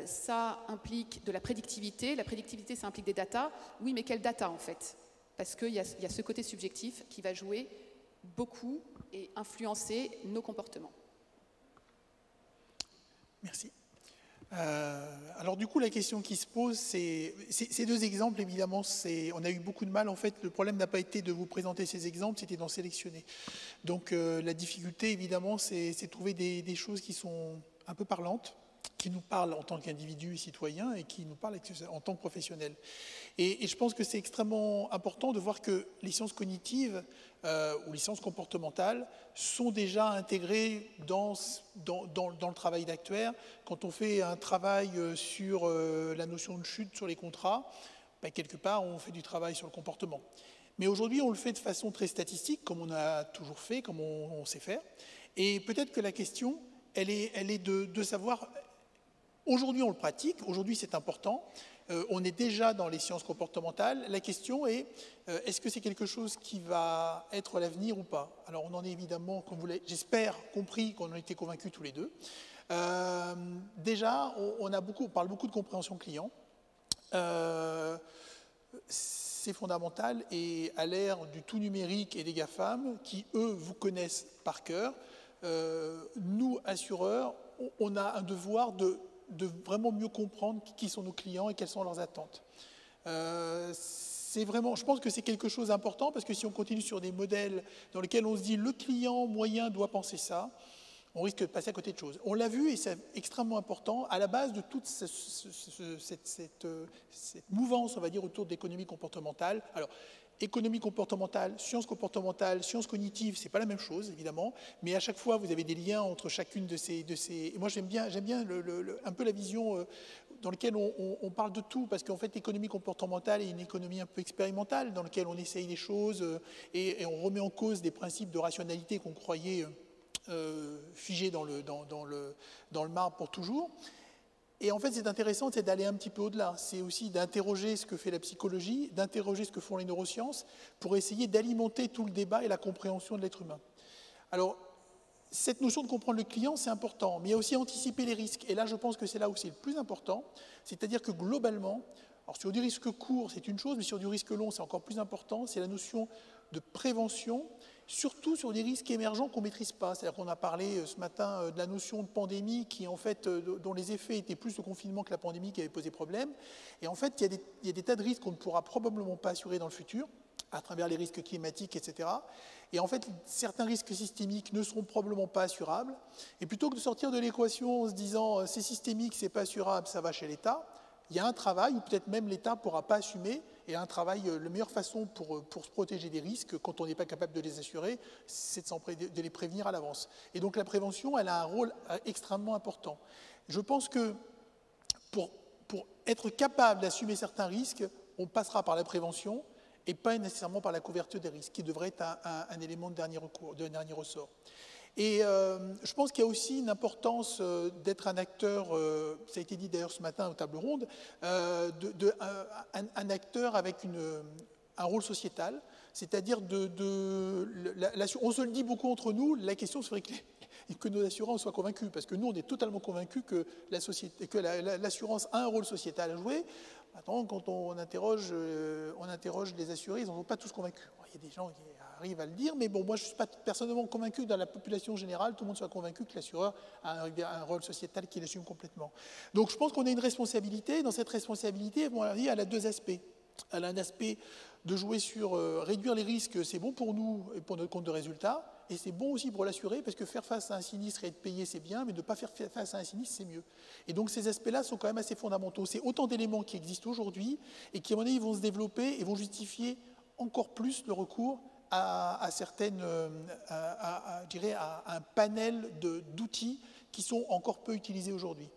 ça implique de la prédictivité. La prédictivité, ça implique des datas. Oui, mais quelles data, en fait? Parce qu'il y a ce côté subjectif qui va jouer beaucoup et influencer nos comportements. Merci. Alors du coup, la question qui se pose, c'est ces 2 exemples, évidemment, on a eu beaucoup de mal. En fait, le problème n'a pas été de vous présenter ces exemples, c'était d'en sélectionner. Donc la difficulté, évidemment, c'est de trouver des choses qui sont un peu parlantes, qui nous parlent en tant qu'individus et citoyens et qui nous parlent en tant que professionnels. Et je pense que c'est extrêmement important de voir que les sciences cognitives ou les sciences comportementales sont déjà intégrées dans le travail d'actuaire. Quand on fait un travail sur la notion de chute sur les contrats, ben, quelque part, on fait du travail sur le comportement. Mais aujourd'hui, on le fait de façon très statistique, comme on a toujours fait, comme on sait faire. Et peut-être que la question, elle est de savoir... Aujourd'hui, on le pratique, aujourd'hui, c'est important. On est déjà dans les sciences comportementales. La question est, est-ce que c'est quelque chose qui va être l'avenir ou pas? Alors, on en est évidemment, comme vous l'avez, j'espère, compris, qu'on en était convaincus tous les deux. Déjà, on parle beaucoup de compréhension client. C'est fondamental, et à l'ère du tout numérique et des GAFAM, qui, eux, vous connaissent par cœur, nous, assureurs, on a un devoir de vraiment mieux comprendre qui sont nos clients et quelles sont leurs attentes. Je pense que c'est quelque chose d'important, parce que si on continue sur des modèles dans lesquels on se dit le client moyen doit penser ça, on risque de passer à côté de choses. On l'a vu, et c'est extrêmement important, à la base de toute cette mouvance, on va dire, autour de l'économie comportementale. Alors, économie comportementale, sciences cognitives, c'est pas la même chose, évidemment, mais à chaque fois, vous avez des liens entre chacune de ces... Et moi, j'aime bien un peu la vision dans laquelle on parle de tout, parce qu'en fait, l'économie comportementale est une économie un peu expérimentale, dans laquelle on essaye des choses et on remet en cause des principes de rationalité qu'on croyait figés dans le marbre pour toujours. Et en fait, c'est intéressant, c'est d'aller un petit peu au-delà. C'est aussi d'interroger ce que fait la psychologie, d'interroger ce que font les neurosciences, pour essayer d'alimenter tout le débat et la compréhension de l'être humain. Alors, cette notion de comprendre le client, c'est important, mais il y a aussi anticiper les risques. Et là, je pense que c'est là où c'est le plus important. C'est-à-dire que globalement, alors sur du risque court, c'est une chose, mais sur du risque long, c'est encore plus important. C'est la notion de prévention, surtout sur des risques émergents qu'on ne maîtrise pas. C'est-à-dire qu'on a parlé ce matin de la notion de pandémie dont les effets étaient plus le confinement que la pandémie qui avait posé problème. Et en fait, il y a des tas de risques qu'on ne pourra probablement pas assurer dans le futur, à travers les risques climatiques, etc. Et en fait, certains risques systémiques ne seront probablement pas assurables. Et plutôt que de sortir de l'équation en se disant c'est systémique, c'est pas assurable, ça va chez l'État, il y a un travail où peut-être même l'État ne pourra pas assumer. Et un travail, la meilleure façon pour se protéger des risques, quand on n'est pas capable de les assurer, c'est de les prévenir à l'avance. Et donc la prévention, elle a un rôle extrêmement important. Je pense que pour être capable d'assumer certains risques, on passera par la prévention. et pas nécessairement par la couverture des risques, qui devrait être un élément de dernier recours, de dernier ressort. Et je pense qu'il y a aussi une importance d'être un acteur, ça a été dit d'ailleurs ce matin aux tables rondes, un acteur avec un rôle sociétal, c'est-à-dire on se le dit beaucoup entre nous, la question serait que nos assureurs soient convaincus, parce que nous on est totalement convaincus que l'assurance a un rôle sociétal à jouer. Maintenant, quand on interroge les assurés, ils n'en sont pas tous convaincus. Il y a des gens qui arrivent à le dire, mais bon, moi je ne suis pas personnellement convaincu dans la population générale, tout le monde soit convaincu que l'assureur a un rôle sociétal qu'il assume complètement. Donc je pense qu'on a une responsabilité, dans cette responsabilité, elle a deux aspects. Elle a un aspect de jouer sur réduire les risques, c'est bon pour nous et pour notre compte de résultat, et c'est bon aussi pour l'assuré, parce que faire face à un sinistre et être payé, c'est bien, mais ne pas faire face à un sinistre, c'est mieux. Et donc ces aspects-là sont quand même assez fondamentaux. C'est autant d'éléments qui existent aujourd'hui et qui, à mon avis, vont se développer et vont justifier encore plus le recours à un panel d'outils qui sont encore peu utilisés aujourd'hui.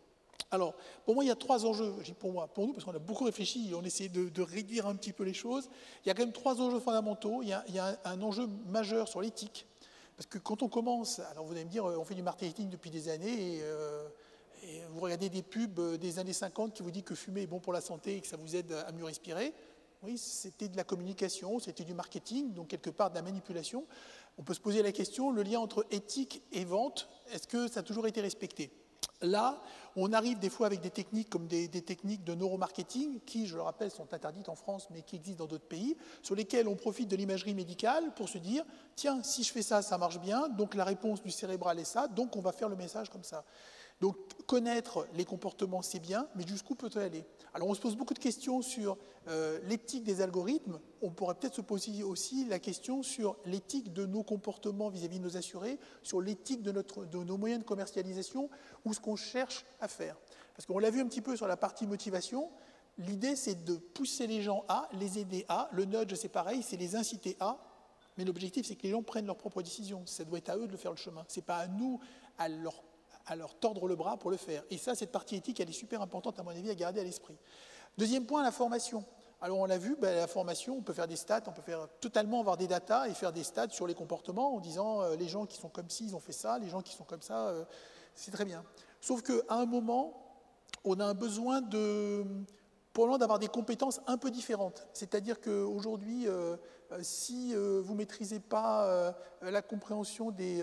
Alors, pour moi, il y a trois enjeux. Je dis pour nous, parce qu'on a beaucoup réfléchi et on essaie de réduire un petit peu les choses. Il y a quand même trois enjeux fondamentaux. Il y a un enjeu majeur sur l'éthique. Parce que quand on commence, alors vous allez me dire, on fait du marketing depuis des années et vous regardez des pubs des années 50 qui vous disent que fumer est bon pour la santé et que ça vous aide à mieux respirer. Oui, c'était de la communication, c'était du marketing, donc quelque part de la manipulation. On peut se poser la question, le lien entre éthique et vente, est-ce que ça a toujours été respecté ? Là, on arrive des fois avec des techniques comme des techniques de neuromarketing qui, je le rappelle, sont interdites en France mais qui existent dans d'autres pays, sur lesquelles on profite de l'imagerie médicale pour se dire « Tiens, si je fais ça, ça marche bien, donc la réponse du cérébral est ça, donc on va faire le message comme ça ». Donc connaître les comportements, c'est bien, mais jusqu'où peut-on aller ? Alors on se pose beaucoup de questions sur l'éthique des algorithmes. On pourrait peut-être se poser aussi la question sur l'éthique de nos comportements vis-à-vis de nos assurés, sur l'éthique de nos moyens de commercialisation, ou ce qu'on cherche à faire. Parce qu'on l'a vu un petit peu sur la partie motivation, l'idée c'est de pousser les gens à, les aider à, le nudge c'est pareil, c'est les inciter à, mais l'objectif c'est que les gens prennent leurs propres décisions. Ça doit être à eux de le faire le chemin. Ce n'est pas à nous à leur tordre le bras pour le faire. Et ça, cette partie éthique, elle est super importante, à mon avis, à garder à l'esprit. Deuxième point, la formation. Alors, on l'a vu, la formation, on peut faire des stats, on peut totalement avoir des datas et faire des stats sur les comportements en disant les gens qui sont comme ci, ils ont fait ça, les gens qui sont comme ça, c'est très bien. Sauf qu'à un moment, on a un besoin probablement d'avoir des compétences un peu différentes. C'est-à-dire qu'aujourd'hui, si vous ne maîtrisez pas la compréhension des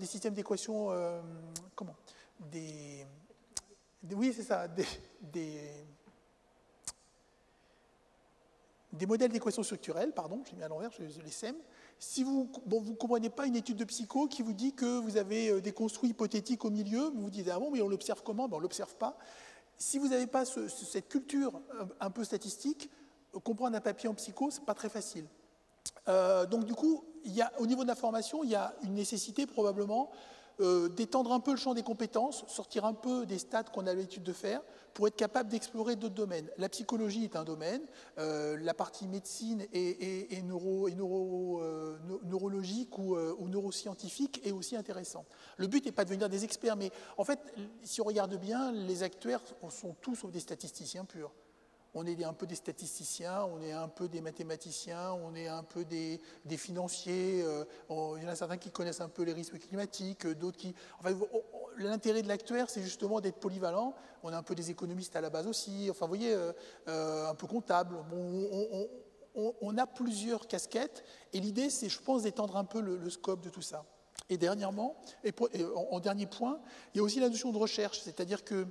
systèmes d'équations, oui, c'est ça, des modèles d'équations structurelles, pardon, j'ai mis à l'envers, je les sème. Si vous ne comprenez pas une étude de psycho qui vous dit que vous avez des construits hypothétiques au milieu, vous vous dites « Ah bon, mais on l'observe comment ?» On ne l'observe pas. Si vous n'avez pas cette culture un peu statistique, comprendre un papier en psycho, ce n'est pas très facile. Donc du coup, au niveau de la formation, il y a une nécessité probablement d'étendre un peu le champ des compétences, sortir un peu des stats qu'on a l'habitude de faire, pour être capable d'explorer d'autres domaines. La psychologie est un domaine, la partie médecine et neurologique ou neuroscientifique est aussi intéressant. Le but n'est pas de devenir des experts, mais en fait, si on regarde bien, les actuaires sont tous sauf des statisticiens purs. On est un peu des statisticiens, on est un peu des mathématiciens, on est un peu des financiers, il y en a certains qui connaissent un peu les risques climatiques, d'autres qui... Enfin, l'intérêt de l'actuaire, c'est justement d'être polyvalent. On est un peu des économistes à la base aussi, enfin, vous voyez, un peu comptable. On a plusieurs casquettes, et l'idée, c'est, je pense, d'étendre un peu le scope de tout ça. Et dernièrement, en dernier point, il y a aussi la notion de recherche, c'est-à-dire que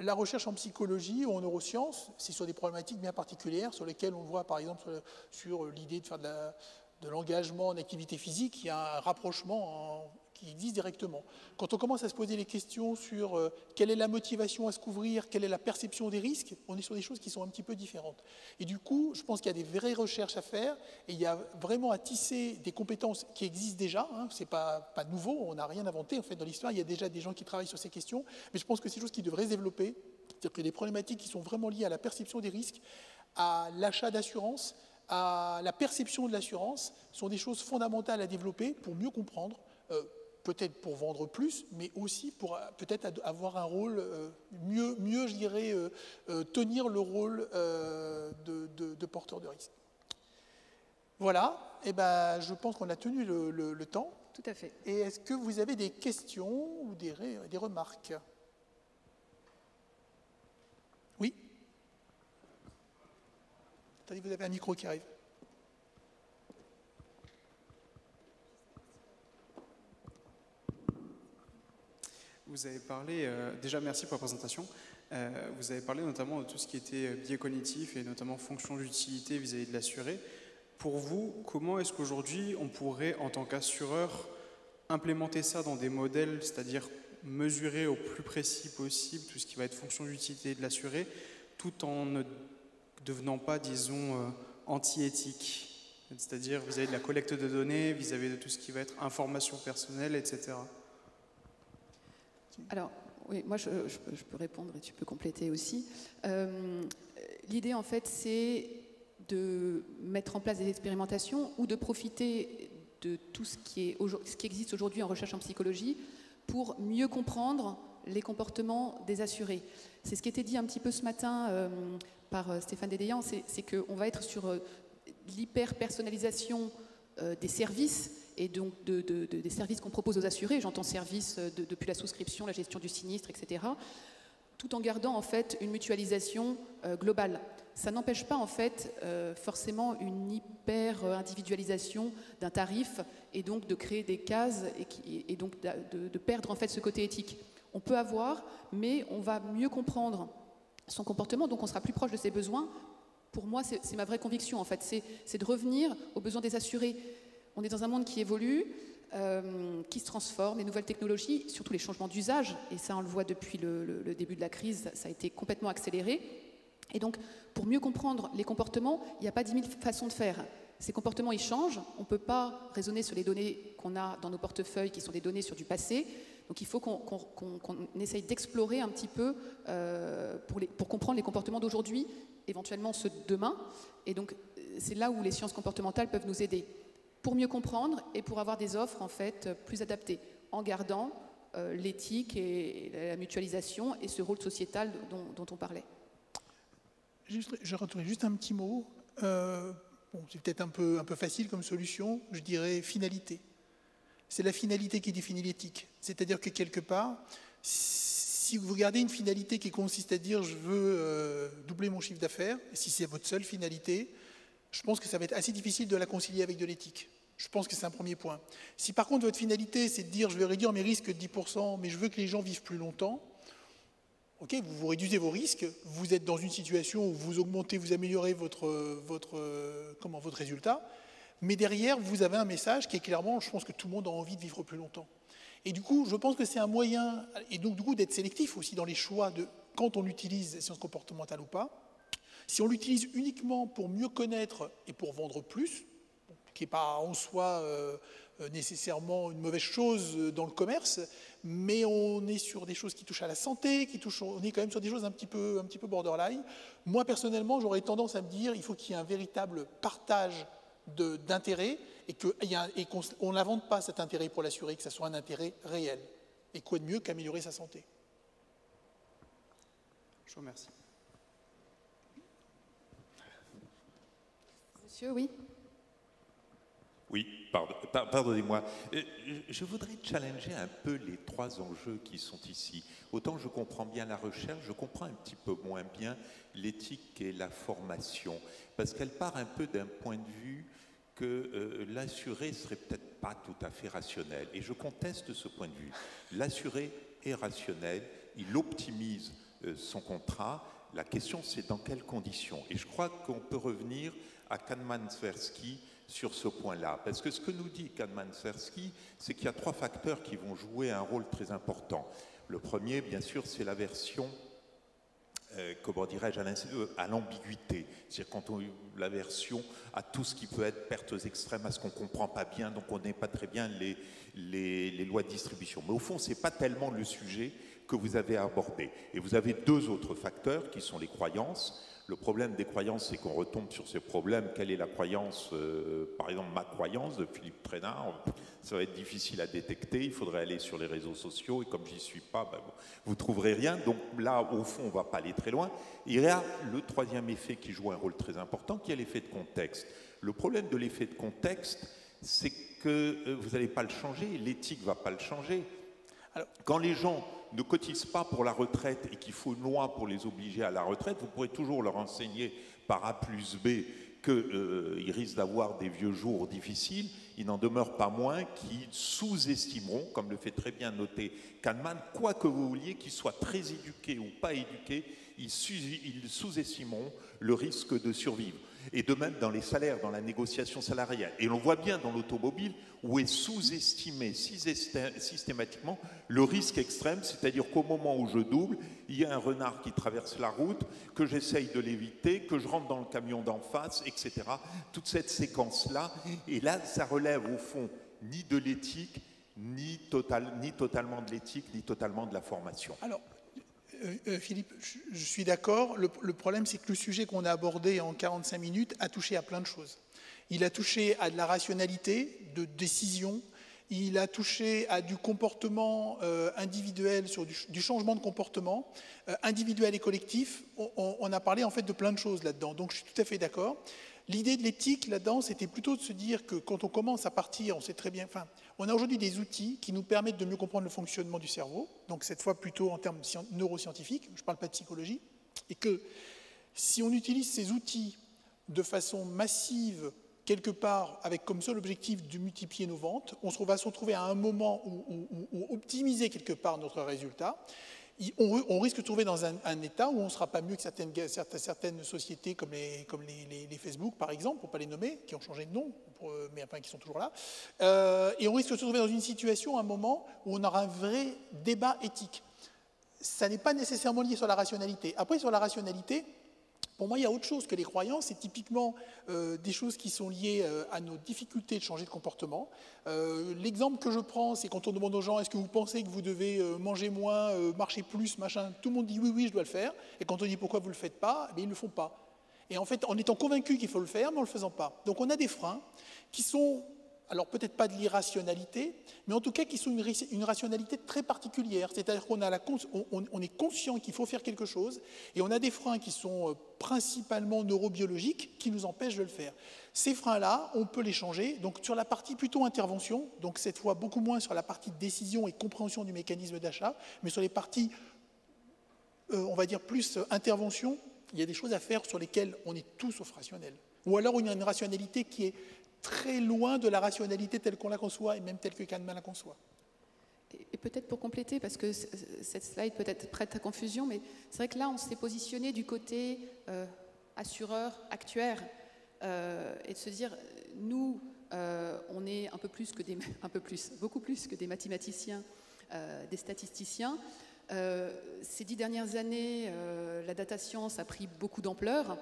la recherche en psychologie ou en neurosciences, c'est sur des problématiques bien particulières sur lesquelles on voit, par exemple, sur l'idée de faire de l'engagement en activité physique, il y a un rapprochement qui existe directement. Quand on commence à se poser les questions sur quelle est la motivation à se couvrir, quelle est la perception des risques, on est sur des choses qui sont un petit peu différentes. Et du coup, je pense qu'il y a des vraies recherches à faire et il y a vraiment à tisser des compétences qui existent déjà. Ce n'est pas nouveau, on n'a rien inventé en fait dans l'histoire. Il y a déjà des gens qui travaillent sur ces questions, mais je pense que c'est des choses qui devraient se développer. C'est-à-dire qu'il y a des problématiques qui sont vraiment liées à la perception des risques, à l'achat d'assurance, à la perception de l'assurance, sont des choses fondamentales à développer pour mieux comprendre. peut-être pour vendre plus, mais aussi pour peut-être avoir un rôle mieux, je dirais, tenir le rôle de porteur de risque. Voilà, et ben, je pense qu'on a tenu le temps. Tout à fait. Et est-ce que vous avez des questions ou des remarques? Oui? Attendez, vous avez un micro qui arrive. Vous avez parlé, déjà merci pour la présentation, vous avez parlé notamment de tout ce qui était biais cognitif et notamment fonction d'utilité vis-à-vis de l'assuré. Pour vous, comment est-ce qu'aujourd'hui on pourrait, en tant qu'assureur, implémenter ça dans des modèles, c'est-à-dire mesurer au plus précis possible tout ce qui va être fonction d'utilité de l'assuré, tout en ne devenant pas, disons, anti-éthique, c'est-à-dire vis-à-vis de la collecte de données, vis-à-vis de tout ce qui va être information personnelle, etc. Alors, oui, moi je peux répondre et tu peux compléter aussi. L'idée, en fait, c'est de mettre en place des expérimentations ou de profiter de tout ce qui existe aujourd'hui en recherche en psychologie pour mieux comprendre les comportements des assurés. C'est ce qui était dit un petit peu ce matin par Stéphane Dédéian, c'est qu'on va être sur l'hyper-personnalisation des services et donc des services qu'on propose aux assurés, j'entends services depuis la souscription, la gestion du sinistre, etc., tout en gardant en fait une mutualisation globale. Ça n'empêche pas en fait forcément une hyper-individualisation d'un tarif et donc de créer des cases et donc de perdre en fait ce côté éthique. On peut avoir, mais on va mieux comprendre son comportement, donc on sera plus proche de ses besoins. Pour moi, c'est ma vraie conviction en fait, c'est de revenir aux besoins des assurés. On est dans un monde qui évolue, qui se transforme, les nouvelles technologies, surtout les changements d'usage, et ça on le voit depuis le début de la crise, ça a été complètement accéléré. Et donc, pour mieux comprendre les comportements, il n'y a pas 10 000 façons de faire. Ces comportements, ils changent, on ne peut pas raisonner sur les données qu'on a dans nos portefeuilles, qui sont des données sur du passé. Donc il faut qu'on essaye d'explorer un petit peu pour comprendre les comportements d'aujourd'hui, éventuellement ceux de demain. Et donc, c'est là où les sciences comportementales peuvent nous aider, pour mieux comprendre et pour avoir des offres en fait plus adaptées, en gardant l'éthique et la mutualisation et ce rôle sociétal dont on parlait. Je retourne juste un petit mot. Bon, c'est peut-être un peu facile comme solution, je dirais finalité. C'est la finalité qui définit l'éthique. C'est-à-dire que quelque part, si vous gardez une finalité qui consiste à dire je veux doubler mon chiffre d'affaires, si c'est votre seule finalité, je pense que ça va être assez difficile de la concilier avec de l'éthique. Je pense que c'est un premier point. Si par contre votre finalité c'est de dire je vais réduire mes risques de 10%, mais je veux que les gens vivent plus longtemps, ok, vous réduisez vos risques, vous êtes dans une situation où vous augmentez, vous améliorez votre résultat, mais derrière vous avez un message qui est clairement, je pense que tout le monde a envie de vivre plus longtemps. Et du coup, je pense que c'est un moyen, et donc du coup d'être sélectif aussi dans les choix de quand on utilise les sciences comportementales ou pas. Si on l'utilise uniquement pour mieux connaître et pour vendre plus, qui n'est pas en soi nécessairement une mauvaise chose dans le commerce, mais on est sur des choses qui touchent à la santé, on est quand même sur des choses un petit peu borderline. Moi, personnellement, j'aurais tendance à me dire qu'il faut qu'il y ait un véritable partage d'intérêt et qu'on n'invente pas cet intérêt pour l'assurer, que ça soit un intérêt réel. Et quoi de mieux qu'améliorer sa santé? Je vous remercie. Monsieur, oui. Oui, pardonnez-moi. Je voudrais challenger un peu les trois enjeux qui sont ici. Autant je comprends bien la recherche, je comprends un petit peu moins bien l'éthique et la formation, parce qu'elle part un peu d'un point de vue que l'assuré serait peut-être pas tout à fait rationnel. Et je conteste ce point de vue. L'assuré est rationnel, il optimise son contrat. La question, c'est dans quelles conditions. Et je crois qu'on peut revenir à Kahneman-Tversky sur ce point-là. Parce que ce que nous dit Kahneman-Tversky, c'est qu'il y a trois facteurs qui vont jouer un rôle très important. Le premier, bien sûr, c'est l'aversion, comment dirais-je, à l'ambiguïté. C'est-à-dire quand on l'aversion à tout ce qui peut être pertes extrêmes, à ce qu'on ne comprend pas bien, donc on n'est pas très bien les lois de distribution. Mais au fond, ce n'est pas tellement le sujet que vous avez abordés. Et vous avez deux autres facteurs qui sont les croyances. Le problème des croyances, c'est qu'on retombe sur ces problèmes. Quelle est la croyance, par exemple ma croyance de Philippe Trainard? Ça va être difficile à détecter, il faudrait aller sur les réseaux sociaux, et comme j'y suis pas, ben, vous ne trouverez rien. Donc là, au fond, on ne va pas aller très loin. Il y a le troisième effet qui joue un rôle très important, qui est l'effet de contexte. Le problème de l'effet de contexte, c'est que vous n'allez pas le changer, l'éthique ne va pas le changer. Alors, quand les gens ne cotisent pas pour la retraite et qu'il faut une loi pour les obliger à la retraite, vous pourrez toujours leur enseigner par A plus B qu'ils risquent d'avoir des vieux jours difficiles. Il n'en demeure pas moins qu'ils sous-estimeront, comme le fait très bien noter Kahneman, quoi que vous vouliez, qu'ils soient très éduqués ou pas éduqués, ils sous-estimeront le risque de survivre. Et de même dans les salaires, dans la négociation salariale. Et l'on voit bien dans l'automobile où est sous-estimé systématiquement le risque extrême, c'est-à-dire qu'au moment où je double, il y a un renard qui traverse la route, que j'essaye de l'éviter, que je rentre dans le camion d'en face, etc. Toute cette séquence-là, et là, ça relève au fond ni de l'éthique, ni totalement de l'éthique, ni totalement de la formation. Alors, Philippe, je suis d'accord. Le problème, c'est que le sujet qu'on a abordé en 45 minutes a touché à plein de choses. Il a touché à de la rationalité, de décision. Il a touché à du comportement individuel, sur du changement de comportement individuel et collectif. On a parlé en fait de plein de choses là-dedans. Donc, je suis tout à fait d'accord. L'idée de l'éthique là-dedans, c'était plutôt de se dire que quand on commence à partir, on sait très bien, enfin, on a aujourd'hui des outils qui nous permettent de mieux comprendre le fonctionnement du cerveau, donc cette fois plutôt en termes neuroscientifiques, je ne parle pas de psychologie, et que si on utilise ces outils de façon massive, quelque part, avec comme seul objectif de multiplier nos ventes, va se retrouver à un moment où optimiser quelque part notre résultat. On risque de trouver dans un état où on ne sera pas mieux que certaines sociétés comme les Facebook, par exemple, pour ne pas les nommer, qui ont changé de nom, mais enfin qui sont toujours là. Et on risque de se trouver dans une situation, à un moment, où on aura un vrai débat éthique. Ça n'est pas nécessairement lié sur la rationalité. Après, sur la rationalité, pour moi, il y a autre chose que les croyances. C'est typiquement des choses qui sont liées à nos difficultés de changer de comportement. L'exemple que je prends, c'est quand on demande aux gens « Est-ce que vous pensez que vous devez manger moins, marcher plus, machin ?» Tout le monde dit « Oui, oui, je dois le faire. » Et quand on dit « Pourquoi vous ne le faites pas ?» ils ne le font pas. Et en fait, en étant convaincus qu'il faut le faire, mais en ne le faisant pas. Donc on a des freins qui sont... Alors peut-être pas de l'irrationalité, mais en tout cas qui sont une rationalité très particulière. C'est-à-dire qu'on on est conscient qu'il faut faire quelque chose, et on a des freins qui sont principalement neurobiologiques qui nous empêchent de le faire. Ces freins-là, on peut les changer. Donc sur la partie plutôt intervention, donc cette fois beaucoup moins sur la partie décision et compréhension du mécanisme d'achat, mais sur les parties, on va dire plus intervention, il y a des choses à faire sur lesquelles on est tout sauf rationnel. Ou alors il y a une rationalité qui est très loin de la rationalité telle qu'on la conçoit et même telle que Kahneman la conçoit. Et peut-être pour compléter, parce que cette slide peut être prête à confusion, mais c'est vrai que là, on s'est positionné du côté assureur, actuaire, et de se dire, nous, on est beaucoup plus que des mathématiciens, des statisticiens. Ces 10 dernières années, la data science a pris beaucoup d'ampleur,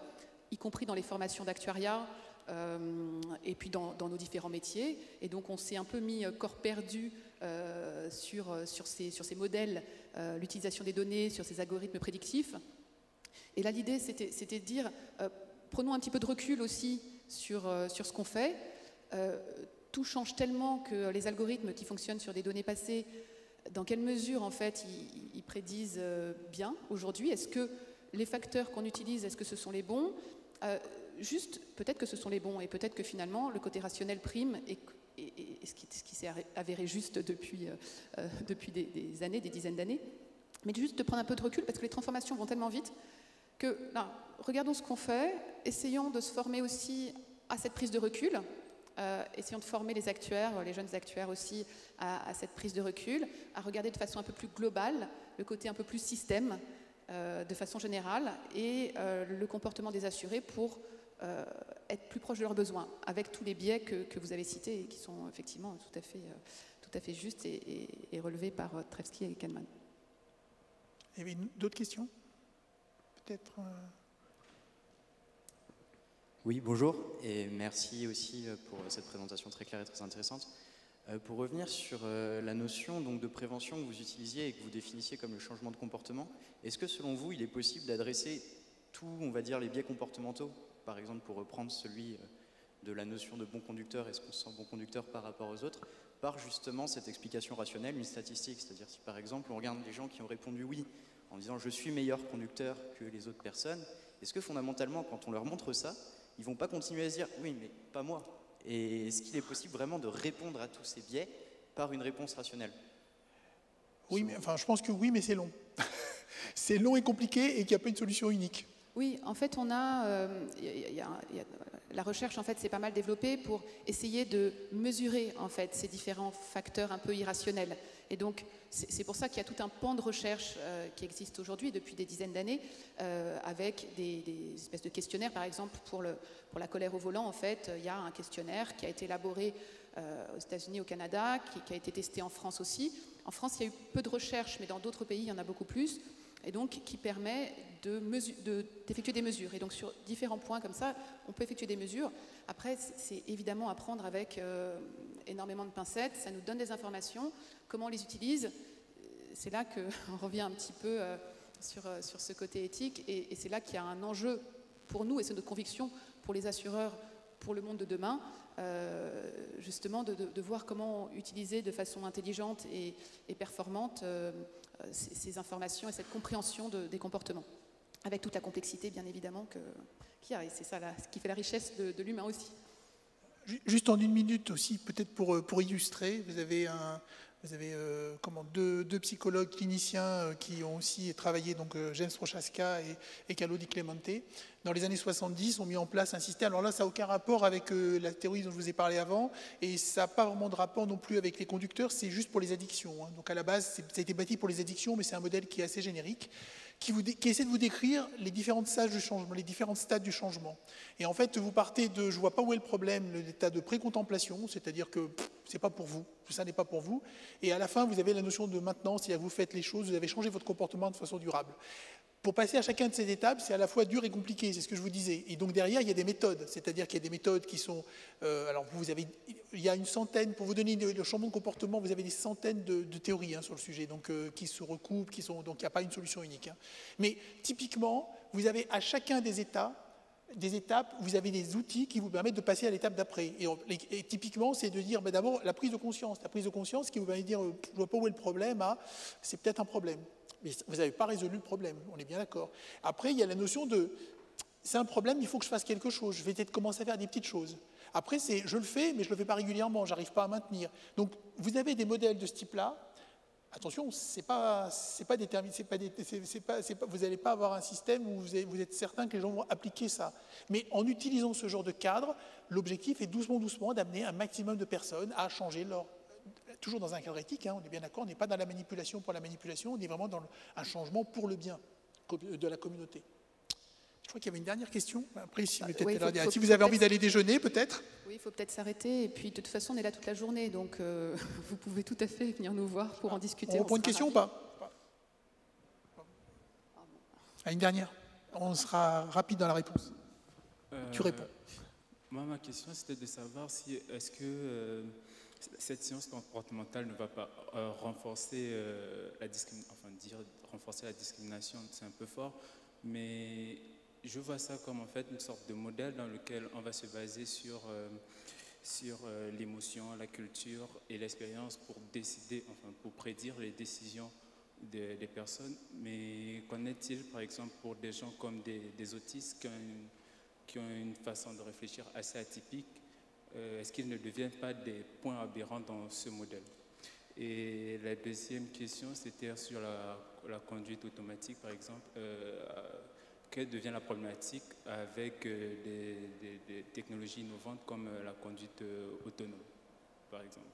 y compris dans les formations d'actuariat, et puis dans nos différents métiers. Et donc on s'est un peu mis corps perdu sur ces modèles, l'utilisation des données, sur ces algorithmes prédictifs. Et là l'idée c'était de dire, prenons un petit peu de recul aussi sur ce qu'on fait. Tout change tellement que les algorithmes qui fonctionnent sur des données passées, dans quelle mesure en fait ils prédisent bien aujourd'hui? Est-ce que les facteurs qu'on utilise, est-ce que ce sont les bons? Juste, peut-être que ce sont les bons, et peut-être que finalement le côté rationnel prime, et ce qui s'est avéré juste depuis des années, des dizaines d'années. Mais juste de prendre un peu de recul, parce que les transformations vont tellement vite que, là, regardons ce qu'on fait, essayons de se former aussi à cette prise de recul, essayons de former les actuaires, les jeunes actuaires aussi, à cette prise de recul, à regarder de façon un peu plus globale, le côté un peu plus système, de façon générale, et le comportement des assurés pour être plus proche de leurs besoins, avec tous les biais que vous avez cités et qui sont effectivement tout à fait justes et relevés par Tversky et Kahneman. Il y avait d'autres questions? Peut-être Oui, bonjour, et merci aussi pour cette présentation très claire et très intéressante. Pour revenir sur la notion donc, de prévention que vous utilisiez et que vous définissiez comme le changement de comportement, est-ce que selon vous, il est possible d'adresser tous, on va dire, les biais comportementaux, par exemple pour reprendre celui de la notion de bon conducteur, est-ce qu'on se sent bon conducteur par rapport aux autres, par justement cette explication rationnelle, une statistique, c'est-à-dire si par exemple on regarde les gens qui ont répondu oui en disant je suis meilleur conducteur que les autres personnes, est-ce que fondamentalement quand on leur montre ça, ils vont pas continuer à se dire oui mais pas moi? Et est-ce qu'il est possible vraiment de répondre à tous ces biais par une réponse rationnelle? Oui, mais, enfin, je pense que oui, mais c'est long. C'est long et compliqué et qu'il n'y a pas une solution unique. Oui, en fait, on a, la recherche en fait s'est pas mal développée pour essayer de mesurer en fait ces différents facteurs un peu irrationnels. Et donc, c'est pour ça qu'il y a tout un pan de recherche qui existe aujourd'hui depuis des dizaines d'années, avec des espèces de questionnaires, par exemple pour la colère au volant. En fait, il y a un questionnaire qui a été élaboré aux États-Unis, au Canada, qui a été testé en France aussi. En France, il y a eu peu de recherches, mais dans d'autres pays, il y en a beaucoup plus. Et donc qui permet d'effectuer des mesures. Et donc sur différents points comme ça, on peut effectuer des mesures. Après, c'est évidemment à prendre avec énormément de pincettes. Ça nous donne des informations. Comment on les utilise? C'est là qu'on revient un petit peu sur ce côté éthique. Et c'est là qu'il y a un enjeu pour nous, et c'est notre conviction pour les assureurs, pour le monde de demain, justement de voir comment utiliser de façon intelligente et performante ces informations et cette compréhension des comportements, avec toute la complexité bien évidemment qu'il y a, et c'est ça ce qui fait la richesse de l'humain aussi. Juste en une minute aussi, peut-être pour illustrer, vous avez deux psychologues cliniciens qui ont aussi travaillé, donc James Prochaska et Carlo Di Clemente, dans les années 70, ont mis en place un système. Alors là, ça n'a aucun rapport avec la théorie dont je vous ai parlé avant, et ça n'a pas vraiment de rapport non plus avec les conducteurs, c'est juste pour les addictions. Hein. Donc à la base, ça a été bâti pour les addictions, mais c'est un modèle qui est assez générique, qui essaie de vous décrire les différentes stages du changement, les différents stades du changement. Et en fait, vous partez de, je ne vois pas où est le problème, l'état de précontemplation, c'est-à-dire que c'est pas pour vous, ça n'est pas pour vous. Et à la fin, vous avez la notion de maintenance, c'est-à-dire que vous faites les choses, vous avez changé votre comportement de façon durable. Pour passer à chacun de ces étapes, c'est à la fois dur et compliqué, c'est ce que je vous disais. Et donc derrière, il y a des méthodes, c'est-à-dire qu'il y a des méthodes qui sont... il y a une centaine, pour vous donner le changement de comportement, vous avez des centaines de théories sur le sujet, donc qui se recoupent, donc il n'y a pas une solution unique. Hein. Mais typiquement, vous avez à chacun des étapes, vous avez des outils qui vous permettent de passer à l'étape d'après. Et typiquement, c'est de dire d'abord la prise de conscience. La prise de conscience qui vous permet de dire je ne vois pas où est le problème, c'est peut-être un problème. Mais vous n'avez pas résolu le problème, on est bien d'accord. Après, il y a la notion de c'est un problème, il faut que je fasse quelque chose. Je vais peut-être commencer à faire des petites choses. Après, c'est je le fais, mais je ne le fais pas régulièrement, je n'arrive pas à maintenir. Donc, vous avez des modèles de ce type-là. Attention, vous n'allez pas avoir un système où vous êtes certain que les gens vont appliquer ça. Mais en utilisant ce genre de cadre, l'objectif est doucement d'amener un maximum de personnes à changer toujours dans un cadre éthique, on est bien d'accord, on n'est pas dans la manipulation pour la manipulation, on est vraiment dans un changement pour le bien de la communauté. Je crois qu'il y avait une dernière question. Après, si vous avez envie d'aller déjeuner, peut-être. Oui, il faut peut-être s'arrêter. Et puis, de toute façon, on est là toute la journée. Donc, vous pouvez tout à fait venir nous voir pour en discuter. On reprend une question ou pas? Une dernière. On sera rapide dans la réponse. Tu réponds. Moi, ma question, c'était de savoir si est-ce que cette science comportementale ne va pas renforcer la discrimination, c'est un peu fort, mais je vois ça comme en fait une sorte de modèle dans lequel on va se baser sur l'émotion, la culture et l'expérience pour décider, pour prédire les décisions des personnes. Mais qu'en est-il, par exemple, pour des gens comme des autistes qui ont une façon de réfléchir assez atypique? Est-ce qu'ils ne deviennent pas des points aberrants dans ce modèle? Et la deuxième question, c'était sur la conduite automatique, par exemple. Quelle devient la problématique avec des technologies innovantes comme la conduite autonome, par exemple?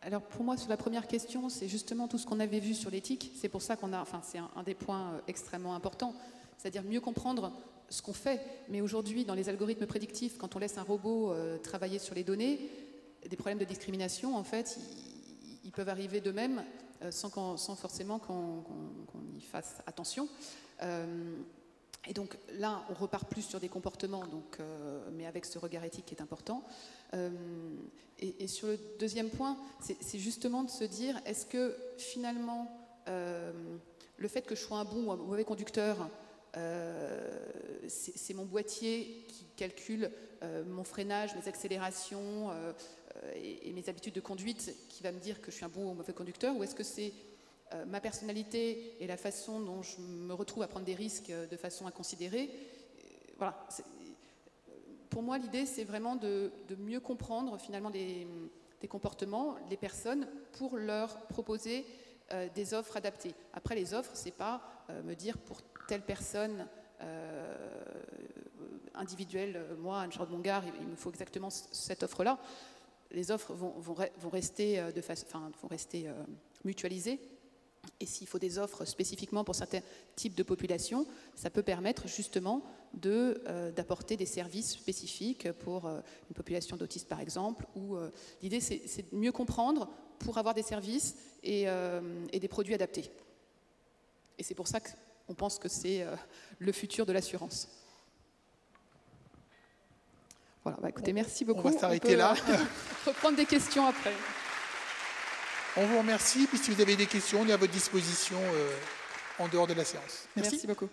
Alors pour moi, sur la première question, c'est justement tout ce qu'on avait vu sur l'éthique. C'est pour ça c'est un des points extrêmement importants, c'est-à-dire mieux comprendre ce qu'on fait. Mais aujourd'hui, dans les algorithmes prédictifs, quand on laisse un robot travailler sur les données, des problèmes de discrimination, en fait, ils peuvent arriver d'eux-mêmes sans forcément qu'on y fasse attention. Et donc là, on repart plus sur des comportements, mais avec ce regard éthique qui est important. Et sur le deuxième point, c'est justement de se dire, est-ce que finalement, le fait que je sois un bon ou un mauvais conducteur, c'est mon boîtier qui calcule mon freinage, mes accélérations et mes habitudes de conduite qui va me dire que je suis un bon ou un mauvais conducteur, ou est-ce que c'est ma personnalité et la façon dont je me retrouve à prendre des risques de façon inconsidérée? Voilà. Pour moi, l'idée, c'est vraiment de mieux comprendre finalement des comportements, les personnes, pour leur proposer des offres adaptées. Après, les offres, c'est pas me dire pour telle personne individuelle, moi, Anne-Charlotte Bongard, il me faut exactement cette offre-là. Les offres vont rester mutualisées. Et s'il faut des offres spécifiquement pour certains types de populations, ça peut permettre justement d'apporter des services spécifiques pour une population d'autistes par exemple. L'idée c'est de mieux comprendre pour avoir des services et des produits adaptés. Et c'est pour ça qu'on pense que c'est le futur de l'assurance. Voilà, écoutez, merci beaucoup. On va s'arrêter là. Reprendre des questions après. On vous remercie. Puis si vous avez des questions, on est à votre disposition en dehors de la séance. Merci Merci beaucoup.